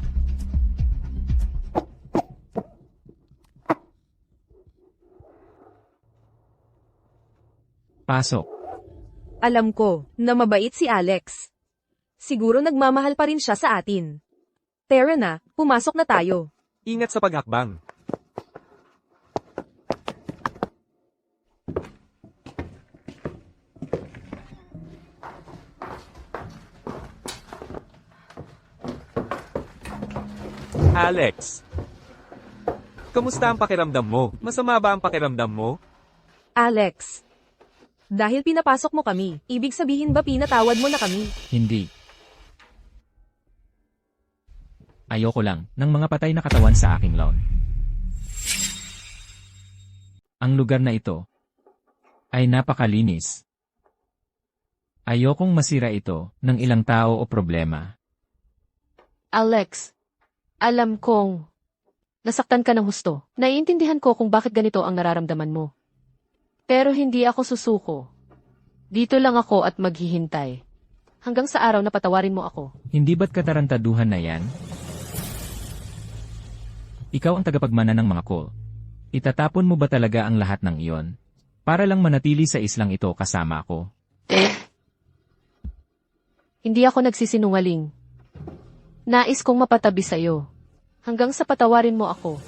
B: Pasok.
A: Alam ko, na mabait si Alex. Siguro nagmamahal pa rin siya sa atin. Tara na, pumasok na tayo.
D: Ingat sa paghakbang. Alex. Kamusta ang pakiramdam mo? Masama ba ang pakiramdam mo?
A: Alex. Dahil pinapasok mo kami, ibig sabihin ba pinatawad mo na kami?
B: Hindi. Ayoko lang ng mga patay na katawan sa aking lawn. Ang lugar na ito ay napakalinis. Ayokong masira ito ng ilang tao o problema.
C: Alex, alam kong nasaktan ka ng husto. Naiintindihan ko kung bakit ganito ang nararamdaman mo. Pero hindi ako susuko. Dito lang ako at maghihintay. Hanggang sa araw na patawarin mo ako.
B: Hindi ba't katarantaduhan na yan? Ikaw ang tagapagmana ng mga call. Itatapon mo ba talaga ang lahat ng iyon? Para lang manatili sa islang ito kasama ako.
C: Hindi ako nagsisinungaling. Nais kong mapatabi sa'yo. Hanggang sa patawarin mo ako.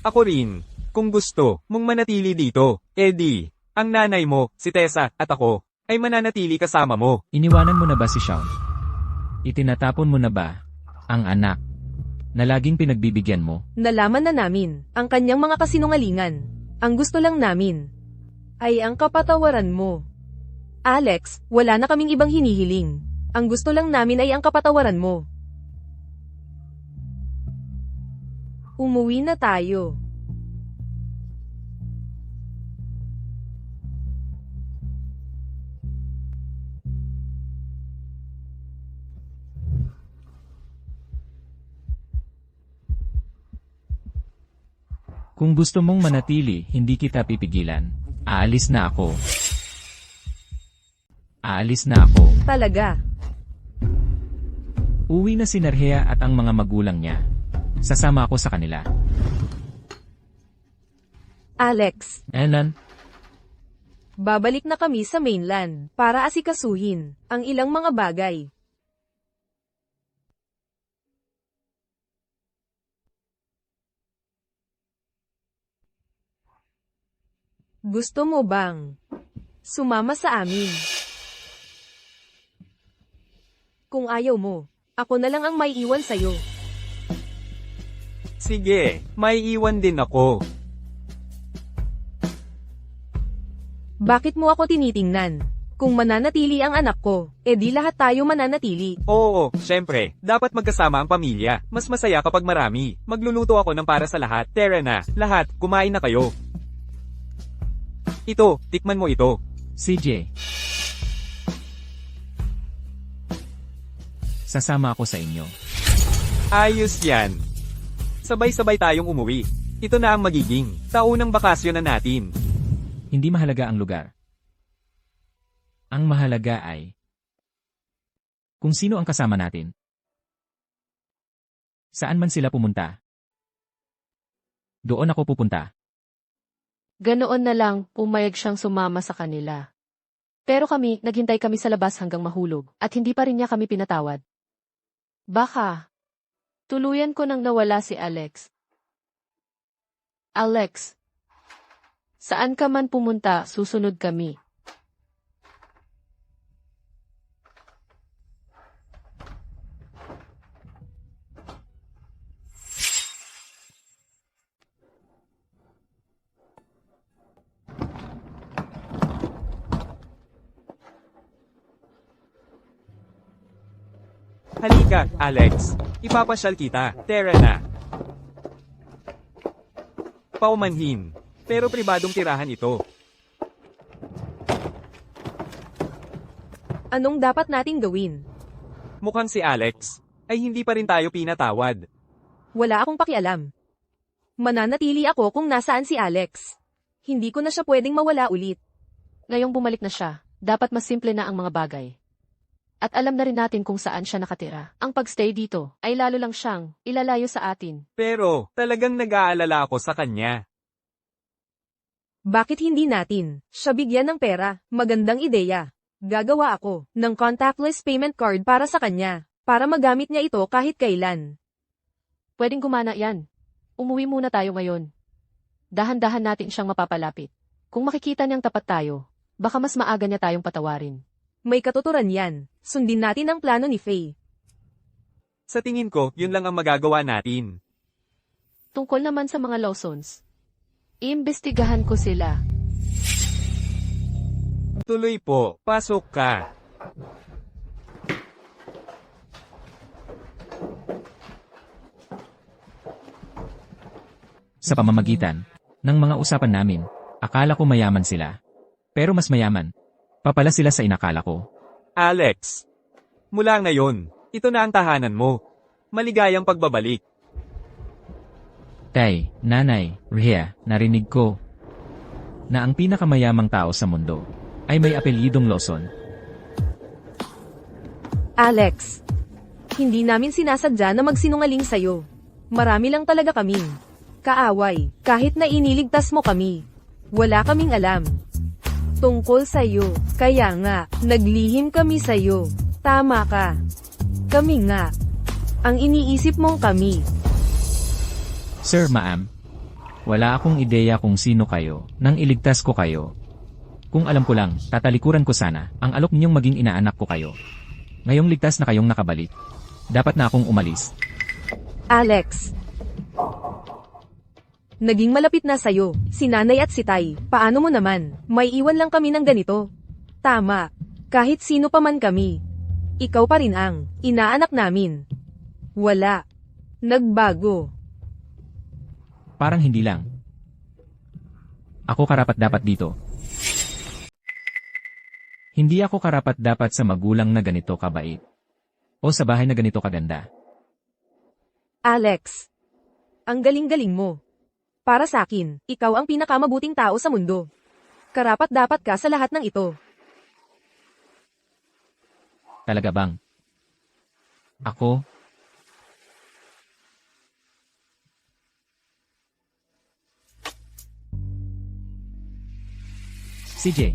D: Ako rin. Kung gusto mong manatili dito, Eddie, ang nanay mo, si Tessa, at ako, ay mananatili kasama mo.
B: Iniwanan mo na ba si Sean? Itinatapon mo na ba ang anak na laging pinagbibigyan mo?
A: Nalaman na namin ang kanyang mga kasinungalingan. Ang gusto lang namin ay ang kapatawaran mo. Alex, wala na kaming ibang hinihiling. Ang gusto lang namin ay ang kapatawaran mo. Umuwi na tayo.
B: Kung gusto mong manatili, hindi kita pipigilan. Aalis na ako. Aalis na ako.
A: Talaga.
B: Uwi na si Narhea at ang mga magulang niya. Sasama ako sa kanila.
A: Alex,
B: Elan,
A: babalik na kami sa mainland para asikasuhin ang ilang mga bagay. Gusto mo bang sumama sa amin? Kung ayaw mo, ako na lang ang may iwan sa'yo.
D: Sige, may iwan din ako.
A: Bakit mo ako tinitingnan? Kung mananatili ang anak ko, edi lahat tayo mananatili.
D: Oo, syempre, dapat magkasama ang pamilya. Mas masaya kapag marami. Magluluto ako ng para sa lahat. Tara na, lahat, kumain na kayo. Ito, tikman mo ito.
B: CJ. Sasama ako sa inyo.
D: Ayos yan. Sabay-sabay tayong umuwi. Ito na ang magiging taunang bakasyon na natin.
B: Hindi mahalaga ang lugar. Ang mahalaga ay kung sino ang kasama natin. Saan man sila pumunta. Doon ako pupunta.
C: Ganoon na lang, pumayag siyang sumama sa kanila. Pero kami, naghintay kami sa labas hanggang mahulog, at hindi pa rin niya kami pinatawad. Baka, Tuluyan ko nang nawala si Alex. Alex, saan ka man pumunta, susunod kami.
D: Halika, Alex. Ipapasyal kita. Tara na. Paumanhin. Pero pribadong tirahan ito.
A: Anong dapat nating gawin?
D: Mukhang si Alex ay hindi pa rin tayo pinatawad.
A: Wala akong pakialam. Mananatili ako kung nasaan si Alex. Hindi ko na siya pwedeng mawala ulit.
C: Ngayong bumalik na siya, dapat mas simple na ang mga bagay. At alam na rin natin kung saan siya nakatira. Ang pagstay dito ay lalo lang siyang ilalayo sa atin.
D: Pero talagang nag-aalala ako sa kanya.
A: Bakit hindi natin siya bigyan ng pera? Magandang ideya. Gagawa ako ng contactless payment card para sa kanya, para magamit niya ito kahit kailan.
C: Pwedeng gumana yan. Umuwi muna tayo ngayon. Dahan-dahan natin siyang mapapalapit. Kung makikita niyang tapat tayo, baka mas maaga niya tayong patawarin.
A: May katuturan yan. Sundin natin ang plano ni Faye.
D: Sa tingin ko, yun lang ang magagawa natin.
C: Tungkol naman sa mga Lawsons, iimbestigahan ko sila.
D: Tuloy po, pasok ka.
B: Sa pamamagitan ng mga usapan namin, akala ko mayaman sila. Pero mas mayaman pa pala sila sa inakala ko.
D: Alex, mula ngayon, ito na ang tahanan mo. Maligayang pagbabalik.
B: Tay, nanay, Rhea, narinig ko na ang pinakamayamang tao sa mundo ay may apelyidong Lawson.
A: Alex, hindi namin sinasadya na magsinungaling sa'yo. Marami lang talaga kaming kaaway, kahit na iniligtas mo kami. Wala kaming alam tungkol sa'yo, kaya nga, naglihim kami sa'yo. Tama ka. Kami nga. Ang iniisip mong kami.
B: Sir, ma'am, wala akong ideya kung sino kayo nang iligtas ko kayo. Kung alam ko lang, tatalikuran ko sana ang alok ninyong maging inaanak ko kayo. Ngayong ligtas na kayong nakabalik, dapat na akong umalis.
A: Alex. Naging malapit na sa'yo, si nanay at si tay. Paano mo naman? May iwan lang kami ng ganito. Tama. Kahit sino pa man kami. Ikaw pa rin ang inaanak namin. Wala. Nagbago.
B: Parang hindi lang. Ako karapat-dapat dito. Hindi ako karapat-dapat sa magulang na ganito kabait. O sa bahay na ganito kaganda.
A: Alex. Ang galing-galing mo. Para sa akin, ikaw ang pinakamabuting tao sa mundo. Karapat-dapat ka sa lahat ng ito.
B: Talaga bang? Ako? CJ.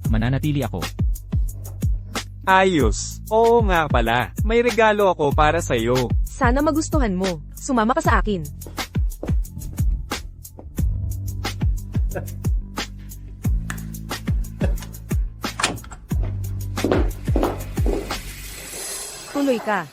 B: Mananatili ako.
D: Ayos. Oo nga pala. May regalo ako para sa'yo.
A: Sana magustuhan mo. Sumama ka sa akin. Tuloy ka.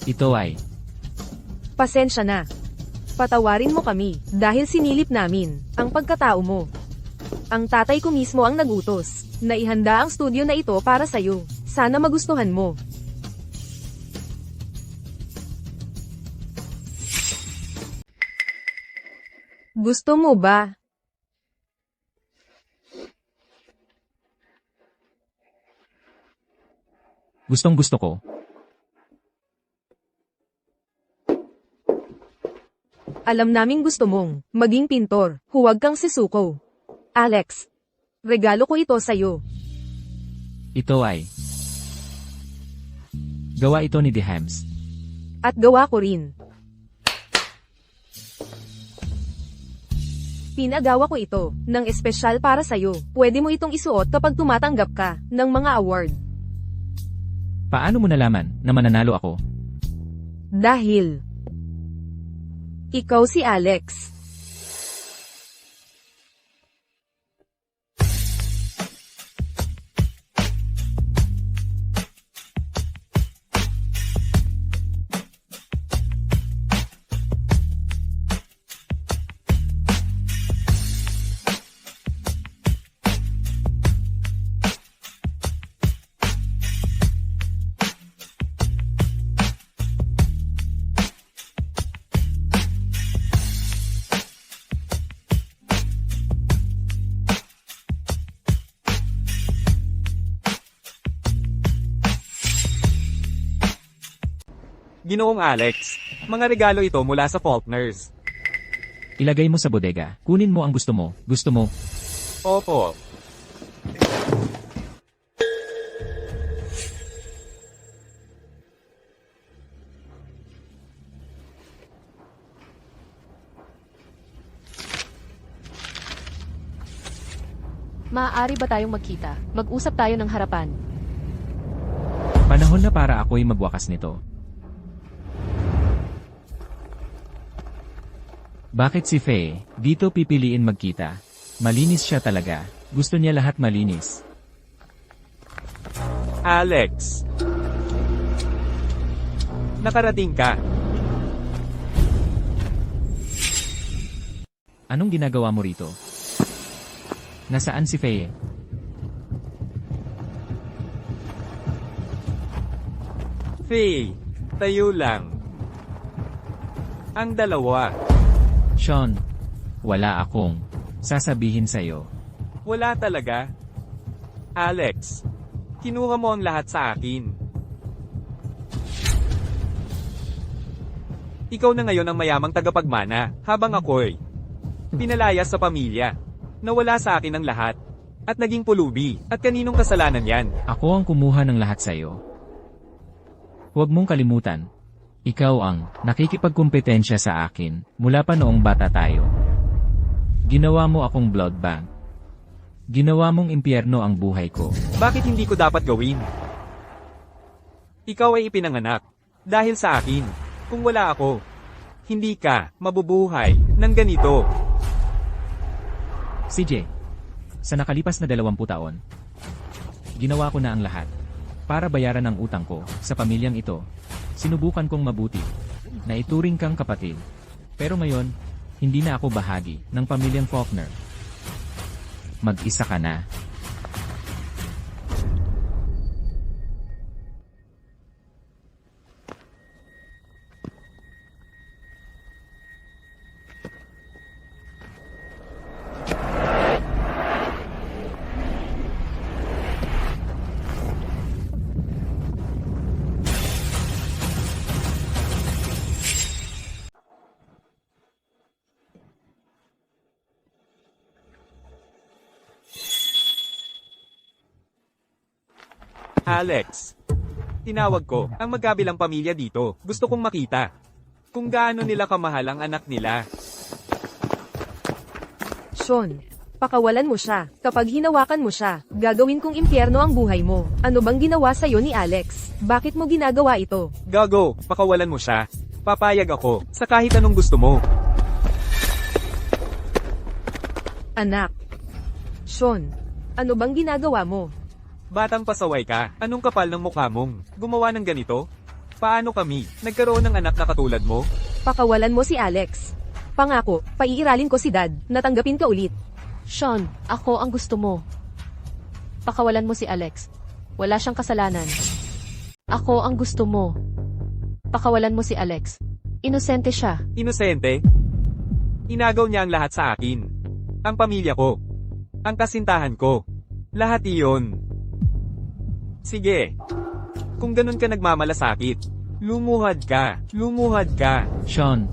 B: Ito ay,
A: Pasensya na. Patawarin mo kami dahil sinilip namin ang pagkatao mo. Ang tatay ko mismo ang nagutos na ihanda ang studio na ito para sa'yo. Sana magustuhan mo. Gusto mo ba?
B: gustong gusto ko.
A: Alam naming gusto mong maging pintor, huwag kang sisuko. Alex, regalo ko ito sa'yo.
B: Ito ay, Gawa ito ni Dehams.
A: At gawa ko rin. Pinagawa ko ito, ng espesyal para sa'yo. Pwede mo itong isuot kapag tumatanggap ka ng mga award.
B: Paano mo nalaman na mananalo ako?
A: Dahil ikaw si Alex.
D: Ginoong Alex, mga regalo ito mula sa Faulkners.
B: Ilagay mo sa bodega. Kunin mo ang gusto mo. Gusto mo?
D: Opo.
C: Maaari ba tayong magkita? Mag-usap tayo ng harapan.
B: Panahon na para ako'y magwakas nito. Bakit si Faye, dito pipiliin magkita? Malinis siya talaga. Gusto niya lahat malinis.
D: Alex. Nakarating ka.
B: Anong ginagawa mo rito? Nasaan si Faye?
D: Faye, tayo lang. Ang dalawa.
B: Sean, wala akong sasabihin sa'yo.
D: Wala talaga. Alex, kinuha mo ang lahat sa akin. Ikaw na ngayon ang mayamang tagapagmana, habang ako'y pinalayas sa pamilya. Nawala sa akin ang lahat. At naging pulubi. At kaninong kasalanan yan?
B: Ako ang kumuha ng lahat sa'yo. Huwag mong kalimutan. Ikaw ang nakikipagkumpetensya sa akin mula pa noong bata tayo. Ginawa mo akong blood bank. Ginawa mong impyerno ang buhay ko.
D: Bakit hindi ko dapat gawin? Ikaw ay ipinanganak. Dahil sa akin. Kung wala ako, hindi ka mabubuhay ng ganito.
B: CJ, sa nakalipas na 20 taon, ginawa ko na ang lahat para bayaran ang utang ko sa pamilyang ito. Sinubukan kong mabuti na ituring kang kapatid. Pero ngayon, hindi na ako bahagi ng pamilyang Faulkner. Mag-isa ka na.
D: Alex. Tinawag ko ang magkabilang pamilya dito. Gusto kong makita kung gaano nila kamahal ang anak nila.
A: Sean, pakawalan mo siya. Kapag hinawakan mo siya, gagawin kong impyerno ang buhay mo. Ano bang ginawa sa'yo ni Alex? Bakit mo ginagawa ito?
D: Gago, pakawalan mo siya. Papayag ako sa kahit anong gusto mo.
A: Anak. Sean, ano bang ginagawa mo?
D: Batang pasaway ka, anong kapal ng mukha mong gumawa ng ganito? Paano kami nagkaroon ng anak na katulad mo?
A: Pakawalan mo si Alex. Pangako, paiiralin ko si Dad, natanggapin ka ulit.
C: Sean, ako ang gusto mo. Pakawalan mo si Alex. Wala siyang kasalanan. Ako ang gusto mo. Pakawalan mo si Alex. Inosente siya.
D: Inosente? Inagaw niya ang lahat sa akin. Ang pamilya ko. Ang kasintahan ko. Lahat iyon. Sige. Kung ganun ka nagmamalasakit, lumuhad ka. Lumuhad ka.
B: Sean,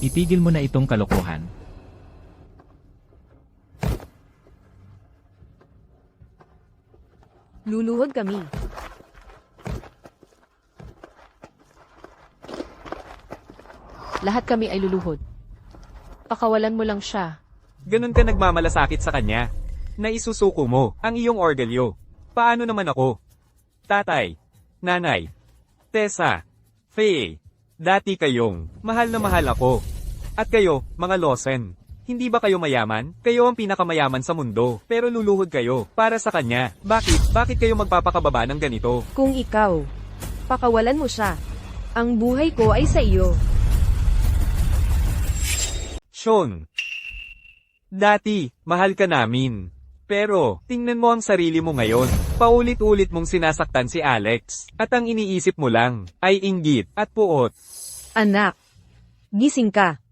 B: itigil mo na itong kalokohan.
A: Luluhod kami.
C: Lahat kami ay luluhod. Pakawalan mo lang siya.
D: Ganun ka nagmamalasakit sa kanya. Naisusuko mo ang iyong orgulyo. Paano naman ako? Tatay, nanay, Tessa, Faye, dati kayong mahal na mahal ako. At kayo, mga Lawson, hindi ba kayo mayaman? Kayo ang pinakamayaman sa mundo, pero luluhod kayo para sa kanya. Bakit? Bakit kayo magpapakababa ng ganito?
A: Kung ikaw, pakawalan mo siya. Ang buhay ko ay sa iyo.
D: Sean, dati, mahal ka namin. Pero, tingnan mo ang sarili mo ngayon. Paulit-ulit mong sinasaktan si Alex. At ang iniisip mo lang, ay inggit at puot.
A: Anak, gising ka.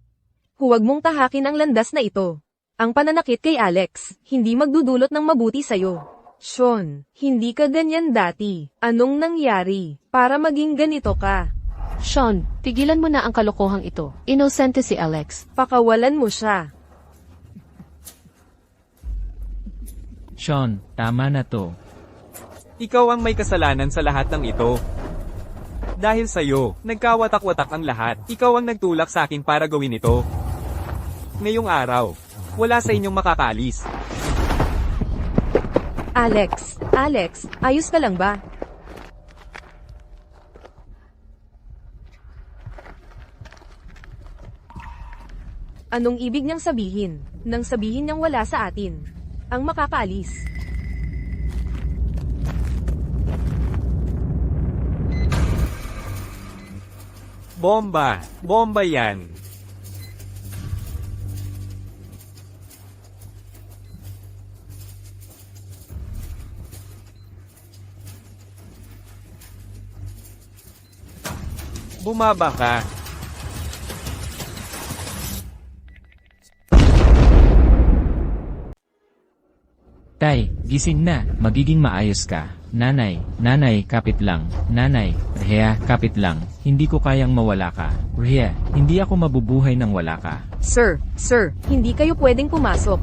A: Huwag mong tahakin ang landas na ito. Ang pananakit kay Alex, hindi magdudulot ng mabuti sa'yo. Sean, hindi ka ganyan dati. Anong nangyari para maging ganito ka?
C: Sean, tigilan mo na ang kalokohang ito. Inosente si Alex.
A: Pakawalan mo siya.
B: Sean, tama na to.
D: Ikaw ang may kasalanan sa lahat ng ito. Dahil sa'yo, nagkawatak-watak ang lahat. Ikaw ang nagtulak sa akin para gawin ito. Ngayong araw, wala sa inyong makakaalis.
A: Alex, ayos ka lang ba? Anong ibig niyang sabihin? Nang sabihin niyang wala sa atin. Ang makakaalis.
D: Bomba! Bomba yan! Bumaba ka.
B: Tay, gising na, magiging maayos ka. Nanay, kapit lang. Nanay, Rhea, kapit lang. Hindi ko kayang mawala ka. Rhea, hindi ako mabubuhay nang wala ka.
A: Sir, hindi kayo pwedeng pumasok.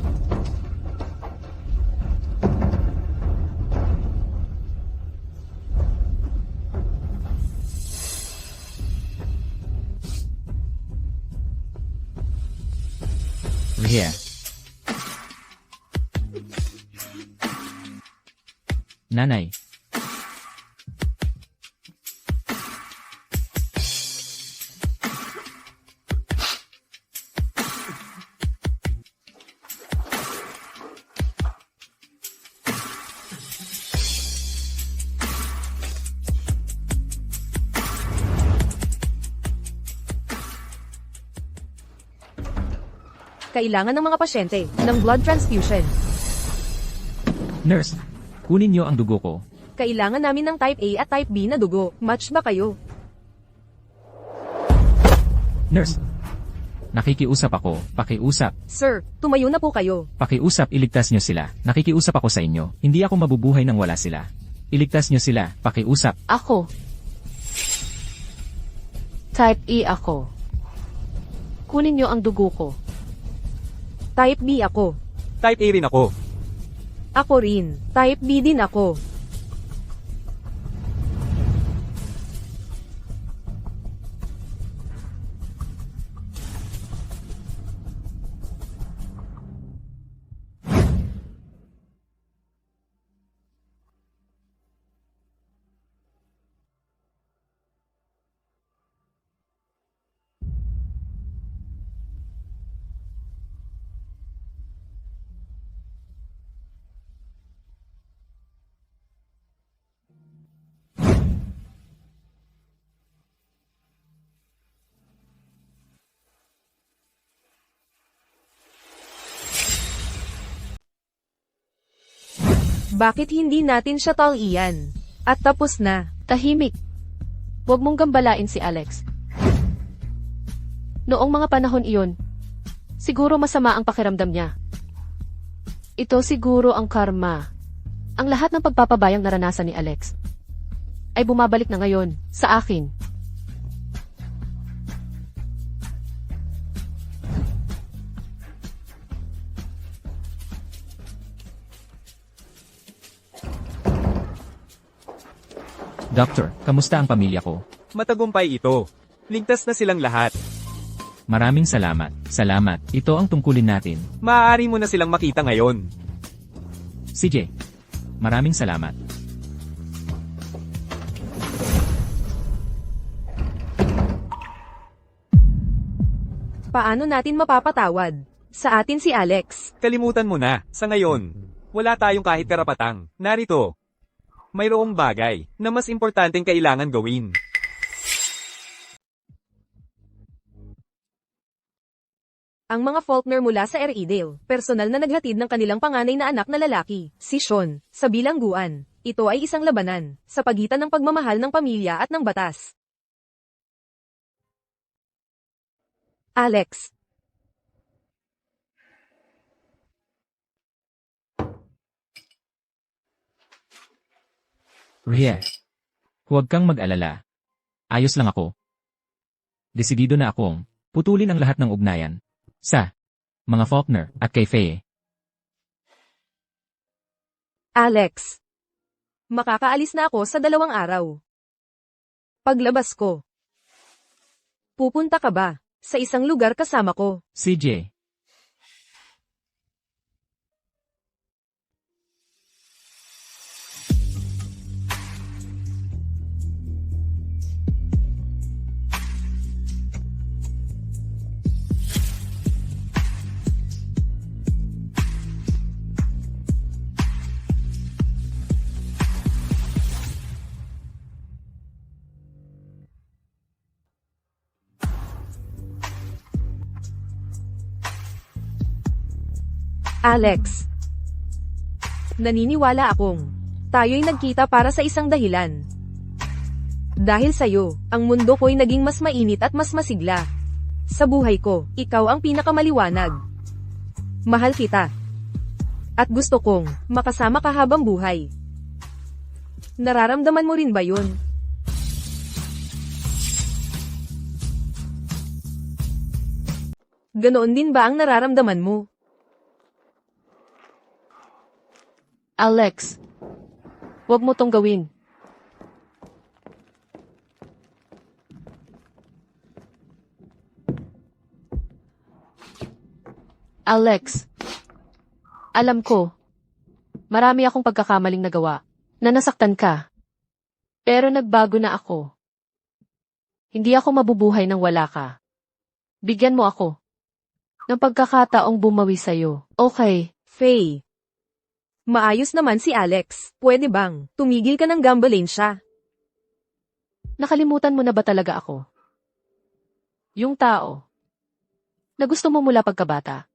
B: Rhea. Nanay.
A: Kailangan ng mga pasyente ng blood transfusion.
B: Nurse, kunin niyo ang dugo ko.
A: Kailangan namin ng type A at type B na dugo. Match ba kayo?
B: Nurse, nakikiusap ako. Pakiusap.
A: Sir, tumayo na po kayo.
B: Pakiusap, iligtas niyo sila. Nakikiusap ako sa inyo. Hindi ako mabubuhay nang wala sila. Iligtas niyo sila. Pakiusap.
C: Ako. Type E ako. Kunin niyo ang dugo ko.
A: Type B ako.
D: Type A rin ako.
A: Ako rin. Type B din ako. Bakit hindi natin siya talian? At tapos na.
C: Tahimik. Huwag mong gambalain si Alex. Noong mga panahon iyon, siguro masama ang pakiramdam niya. Ito siguro ang karma. Ang lahat ng pagpapabayang naranasan ni Alex ay bumabalik na ngayon sa akin.
B: Doctor, kamusta ang pamilya ko?
D: Matagumpay ito. Ligtas na silang lahat.
B: Maraming salamat. Salamat. Ito ang tungkulin natin.
D: Maaari mo na silang makita ngayon.
B: CJ. Maraming salamat.
A: Paano natin mapapatawad? Sa atin si Alex.
D: Kalimutan mo na. Sa ngayon, wala tayong kahit karapatang. Narito. Mayroong bagay na mas importanteng kailangan gawin.
A: Ang mga Faulkner mula sa Eridale, personal na naghatid ng kanilang panganay na anak na lalaki, si Sean, sa bilangguan. Ito ay isang labanan, sa pagitan ng pagmamahal ng pamilya at ng batas. Alex.
B: Rhea. Huwag kang mag-alala. Ayos lang ako. Desidido na akong putulin ang lahat ng ugnayan sa mga Faulkner at kay Faye.
A: Alex. Makakaalis na ako sa 2 araw. Paglabas ko. Pupunta ka ba sa isang lugar kasama ko?
B: CJ.
A: Alex. Naniniwala akong tayo'y nagkita para sa isang dahilan. Dahil sa'yo, ang mundo ko'y naging mas mainit at mas masigla. Sa buhay ko, ikaw ang pinakamaliwanag. Mahal kita. At gusto kong makasama ka habang buhay. Nararamdaman mo rin ba yun? Ganoon din ba ang nararamdaman mo?
C: Alex. Huwag mo tong gawin. Alex. Alam ko. Marami akong pagkakamaling nagawa. Na nasaktan ka. Pero nagbago na ako. Hindi ako mabubuhay nang wala ka. Bigyan mo ako ng pagkakataong bumawi sa'yo. Okay.
A: Faye. Maayos naman si Alex. Pwede bang tumigil ka ng gambalain siya?
C: Nakalimutan mo na ba talaga ako? Yung tao na gusto mo mula pagkabata.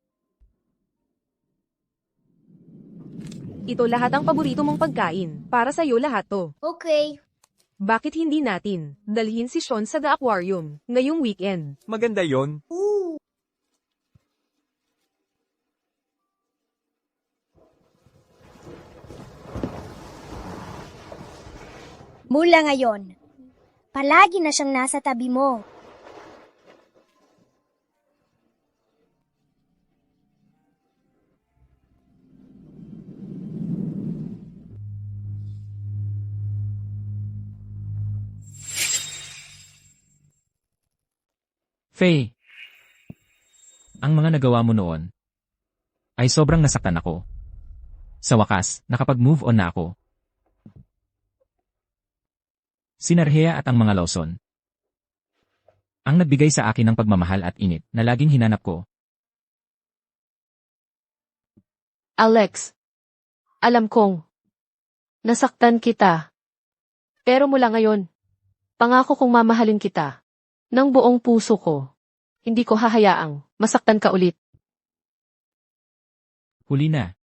A: Ito lahat ang paborito mong pagkain. Para sa'yo lahat to.
E: Okay.
A: Bakit hindi natin dalhin si Sean sa The Aquarium ngayong weekend?
D: Maganda yon.
E: Mula ngayon, palagi na siyang nasa tabi mo.
B: Faye. Ang mga nagawa mo noon ay sobrang nasaktan ako. Sa wakas, nakapag-move on na ako. Sina Rhea at ang mga Lawson ang nagbigay sa akin ng pagmamahal at init na laging hinanap ko.
C: Alex. Alam kong nasaktan kita. Pero mula ngayon, pangako kong mamahalin kita ng buong puso ko. Hindi ko hahayaang masaktan ka ulit.
B: Huli na.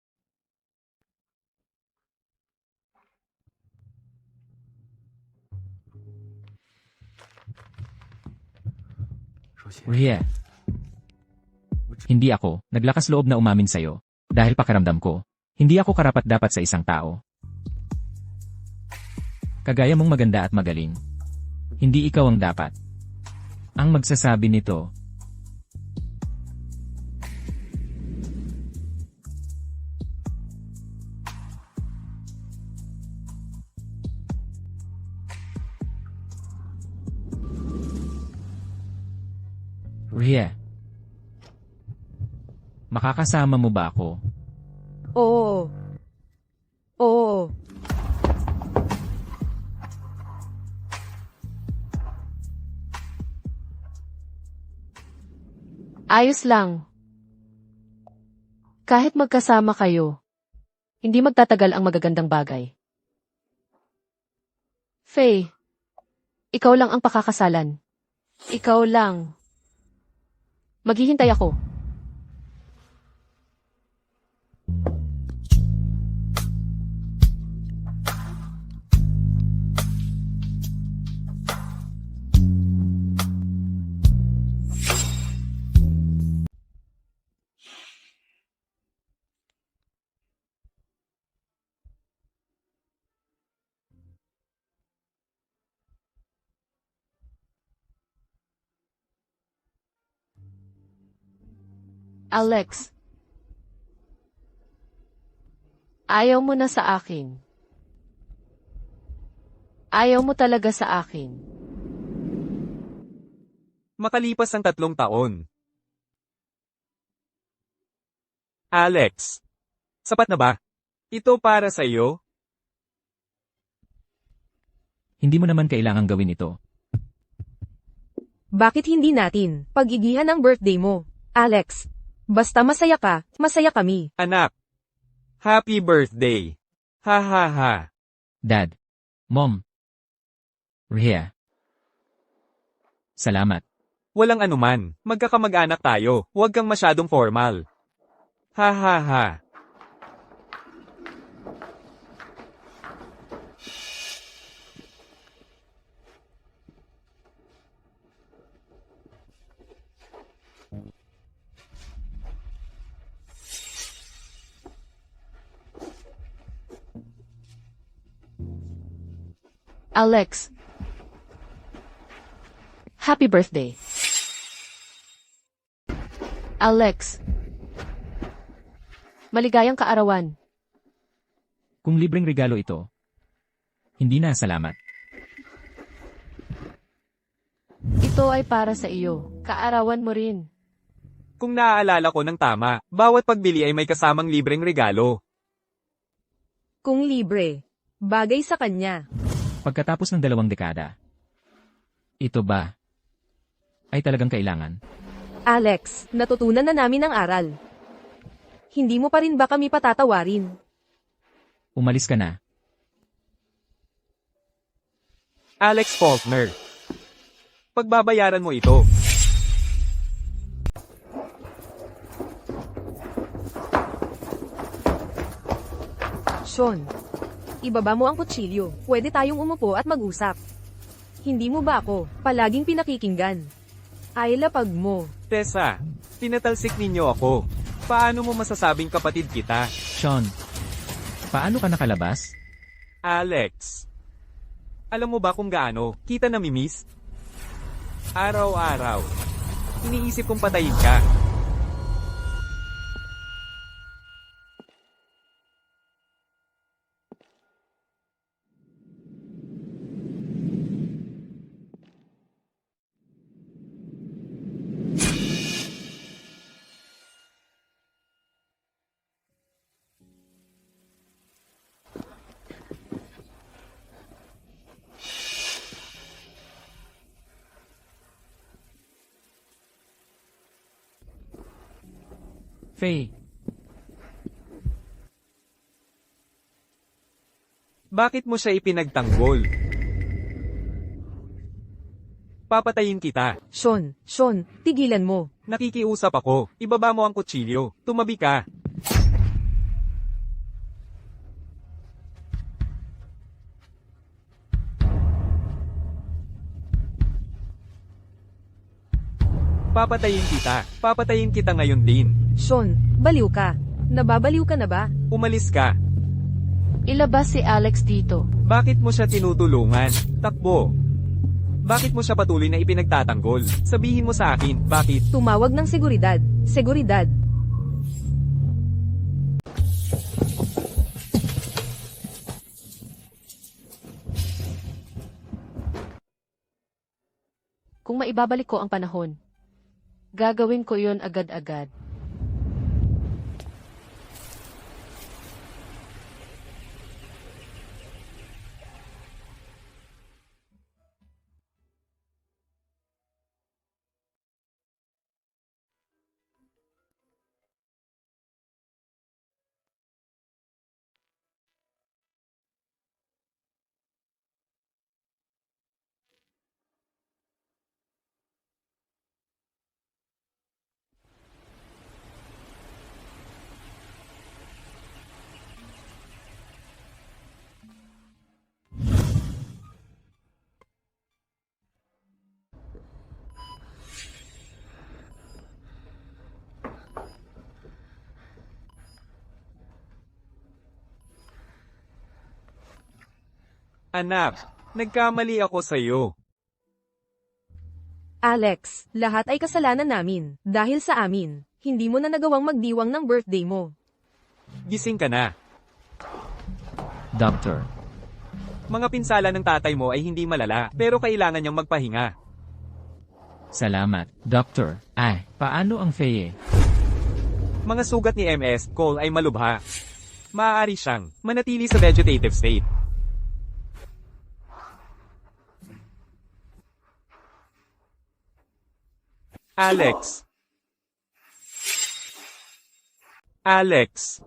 B: Rhea. Hindi ako naglakas loob na umamin sa'yo dahil pakiramdam ko, hindi ako karapat-dapat sa isang tao. Kagaya mong maganda at magaling. Hindi ikaw ang dapat ang magsasabi nito. Rhea. Makakasama mo ba ako?
A: Oo. Oo.
C: Ayos lang. Kahit magkasama kayo, hindi magtatagal ang magagandang bagay. Faye, ikaw lang ang pakakasalan. Ikaw lang. Maghihintay ako. Alex, ayaw mo na sa akin. Ayaw mo talaga sa akin.
D: Makalipas ang 3 taon. Alex, sapat na ba? Ito para sa iyo?
B: Hindi mo naman kailangang gawin ito.
A: Bakit hindi natin pagigihan ang birthday mo, Alex? Basta masaya ka, masaya kami.
D: Anak, happy birthday. Ha ha ha.
B: Dad. Mom. Rhea. Salamat.
D: Walang anuman, magkakamag-anak tayo, huwag kang masyadong formal. Ha ha ha.
C: Alex, happy birthday. Alex, maligayang kaarawan.
B: Kung libreng regalo ito, hindi na salamat.
C: Ito ay para sa iyo. Kaarawan mo rin.
D: Kung naaalala ko ng tama, bawat pagbili ay may kasamang libreng regalo.
A: Kung libre, bagay sa kanya.
B: Pagkatapos ng 2 dekada, ito ba ay talagang kailangan?
A: Alex, natutunan na namin ang aral. Hindi mo pa rin ba kami patatawarin?
B: Umalis ka na.
D: Alex Faulkner. Pagbabayaran mo ito.
A: Sean, ibaba mo ang kutsilyo. Pwede tayong umupo at mag-usap. Hindi mo ba ako palaging pinakikinggan? Ay lapag mo.
D: Tessa, tinatalsik ninyo ako. Paano mo masasabing kapatid kita?
B: Sean, paano ka nakalabas?
D: Alex. Alam mo ba kung gaano kita namimiss? Araw-araw. Iniisip kong patayin ka.
B: Faye,
D: Bakit mo siya ipinagtanggol? Papatayin kita.
A: Sean, tigilan mo.
D: Nakikiusap ako. Ibaba mo ang kutsilyo. Tumabi ka. Papatayin kita. Papatayin kita ngayon din.
A: Sean, baliw ka. Nababaliw ka na ba?
D: Umalis ka.
C: Ilabas si Alex dito.
D: Bakit mo siya tinutulungan? Takbo. Bakit mo siya patuloy na ipinagtatanggol? Sabihin mo sa akin, bakit?
A: Tumawag ng seguridad. Seguridad.
C: Kung maibabalik ko ang panahon, Gagawin ko yon agad-agad.
D: Anak, nagkamali ako sa'yo.
A: Alex, lahat ay kasalanan namin. Dahil sa amin, hindi mo na nagawang magdiwang ng birthday mo.
D: Gising ka na.
B: Doctor,
D: Mga pinsala ng tatay mo ay hindi malala, pero kailangan niyang magpahinga.
B: salamat. Doctor, paano ang Faye?
D: Mga sugat ni MS Cole ay malubha. Maaari siyang manatili sa vegetative state. Alex. Alex.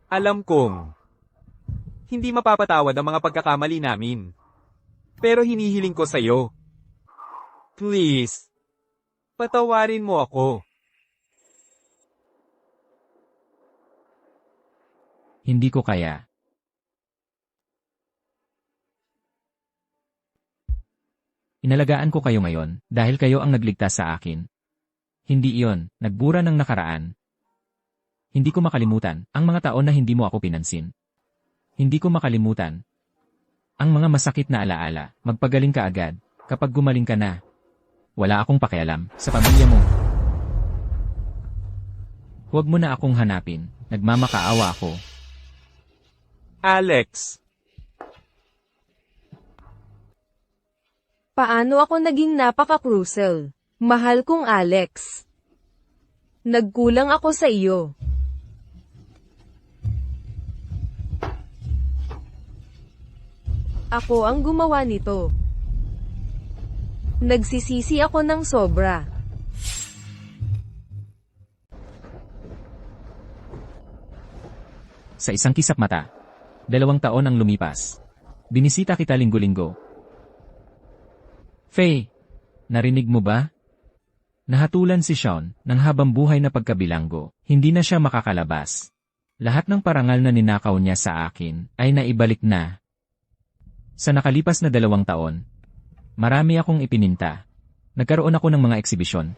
D: Alam kong hindi mapapatawad ang mga pagkakamali namin. Pero hinihiling ko sa'yo. Please, patawarin mo ako.
B: Hindi ko kaya. Inalagaan ko kayo ngayon dahil kayo ang nagligtas sa akin. Hindi iyon, nagbura ng nakaraan. Hindi ko makalimutan ang mga taon na hindi mo ako pinansin. Hindi ko makalimutan ang mga masakit na alaala. Magpagaling ka agad. Kapag gumaling ka na, wala akong pakialam sa pamilya mo. Huwag mo na akong hanapin. Nagmamakaawa ako.
D: Alex.
A: Paano ako naging napaka-crucial? Mahal kong Alex. Nagkulang ako sa iyo. Ako ang gumawa nito. Nagsisisi ako ng sobra.
B: Sa isang kisap mata, 2 taon ang lumipas. Binisita kita linggo-linggo. Faye, narinig mo ba? Nahatulan si Sean ng habang buhay na pagkabilanggo. Hindi na siya makakalabas. Lahat ng parangal na ninakaw niya sa akin ay naibalik na. Sa nakalipas na 2 taon, marami akong ipininta. Nagkaroon ako ng mga eksibisyon.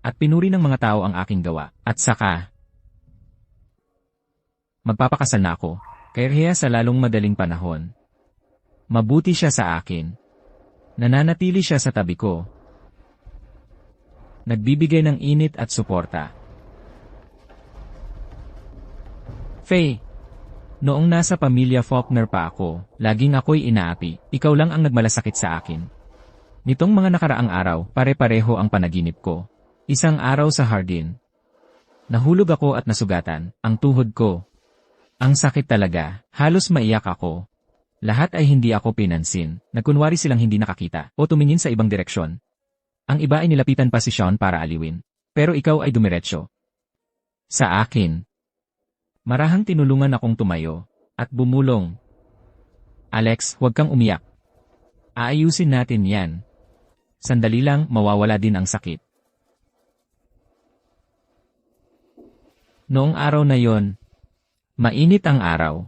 B: At pinuri ng mga tao ang aking gawa. At saka, magpapakasal na ako. Kaya sa lalong madaling panahon. Mabuti siya sa akin. Nananatili siya sa tabi ko. Nagbibigay ng init at suporta. Faye, noong nasa pamilya Faulkner pa ako, laging ako'y inaapi. Ikaw lang ang nagmalasakit sa akin. Nitong mga nakaraang araw, pare-pareho ang panaginip ko. Isang araw sa hardin. Nahulog ako at nasugatan, ang tuhod ko. Ang sakit talaga, halos maiyak ako. Lahat ay hindi ako pinansin, nagkunwari silang hindi nakakita o tumingin sa ibang direksyon. Ang iba ay nilapitan pa si Sean para aliwin. Pero ikaw ay dumiretso. Sa akin. Marahang tinulungan akong tumayo at bumulong. Alex, huwag kang umiyak. Aayusin natin yan. Sandali lang, mawawala din ang sakit. Noong araw na yon, mainit ang araw.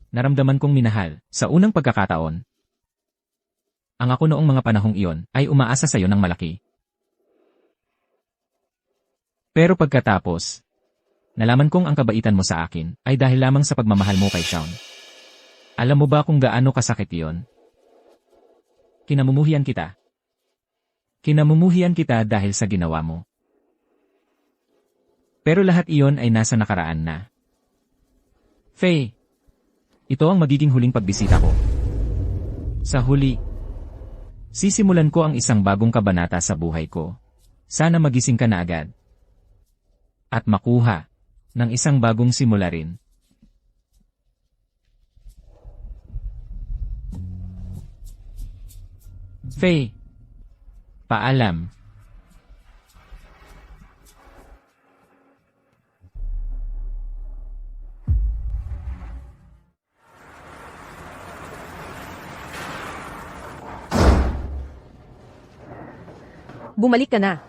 B: Naramdaman kong minahal sa unang pagkakataon. Ang ako noong mga panahong iyon ay umaasa sa iyo ng malaki. Pero pagkatapos, nalaman kong ang kabaitan mo sa akin ay dahil lamang sa pagmamahal mo kay Sean. Alam mo ba kung gaano kasakit iyon? Kinamumuhian kita. Kinamumuhian kita dahil sa ginawa mo. Pero lahat iyon ay nasa nakaraan na. Faye, ito ang magiging huling pagbisita ko. Sa huli, Sisimulan ko ang isang bagong kabanata sa buhay ko. Sana magising ka na agad. At makuha ng isang bagong simula rin. Faye. Paalam.
A: Bumalik ka na.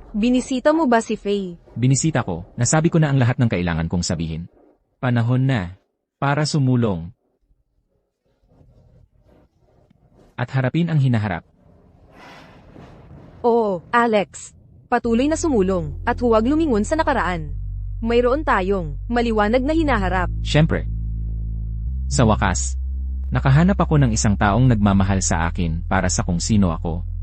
A: Binisita mo ba si Faye?
B: Binisita ko, nasabi ko na ang lahat ng kailangan kong sabihin. Panahon na para sumulong. At harapin ang hinaharap.
A: Oo, Alex. Patuloy na sumulong at huwag lumingon sa nakaraan. Mayroon tayong maliwanag na hinaharap.
B: Siyempre. Sa wakas, nakahanap ako ng isang taong nagmamahal sa akin para sa kung sino ako.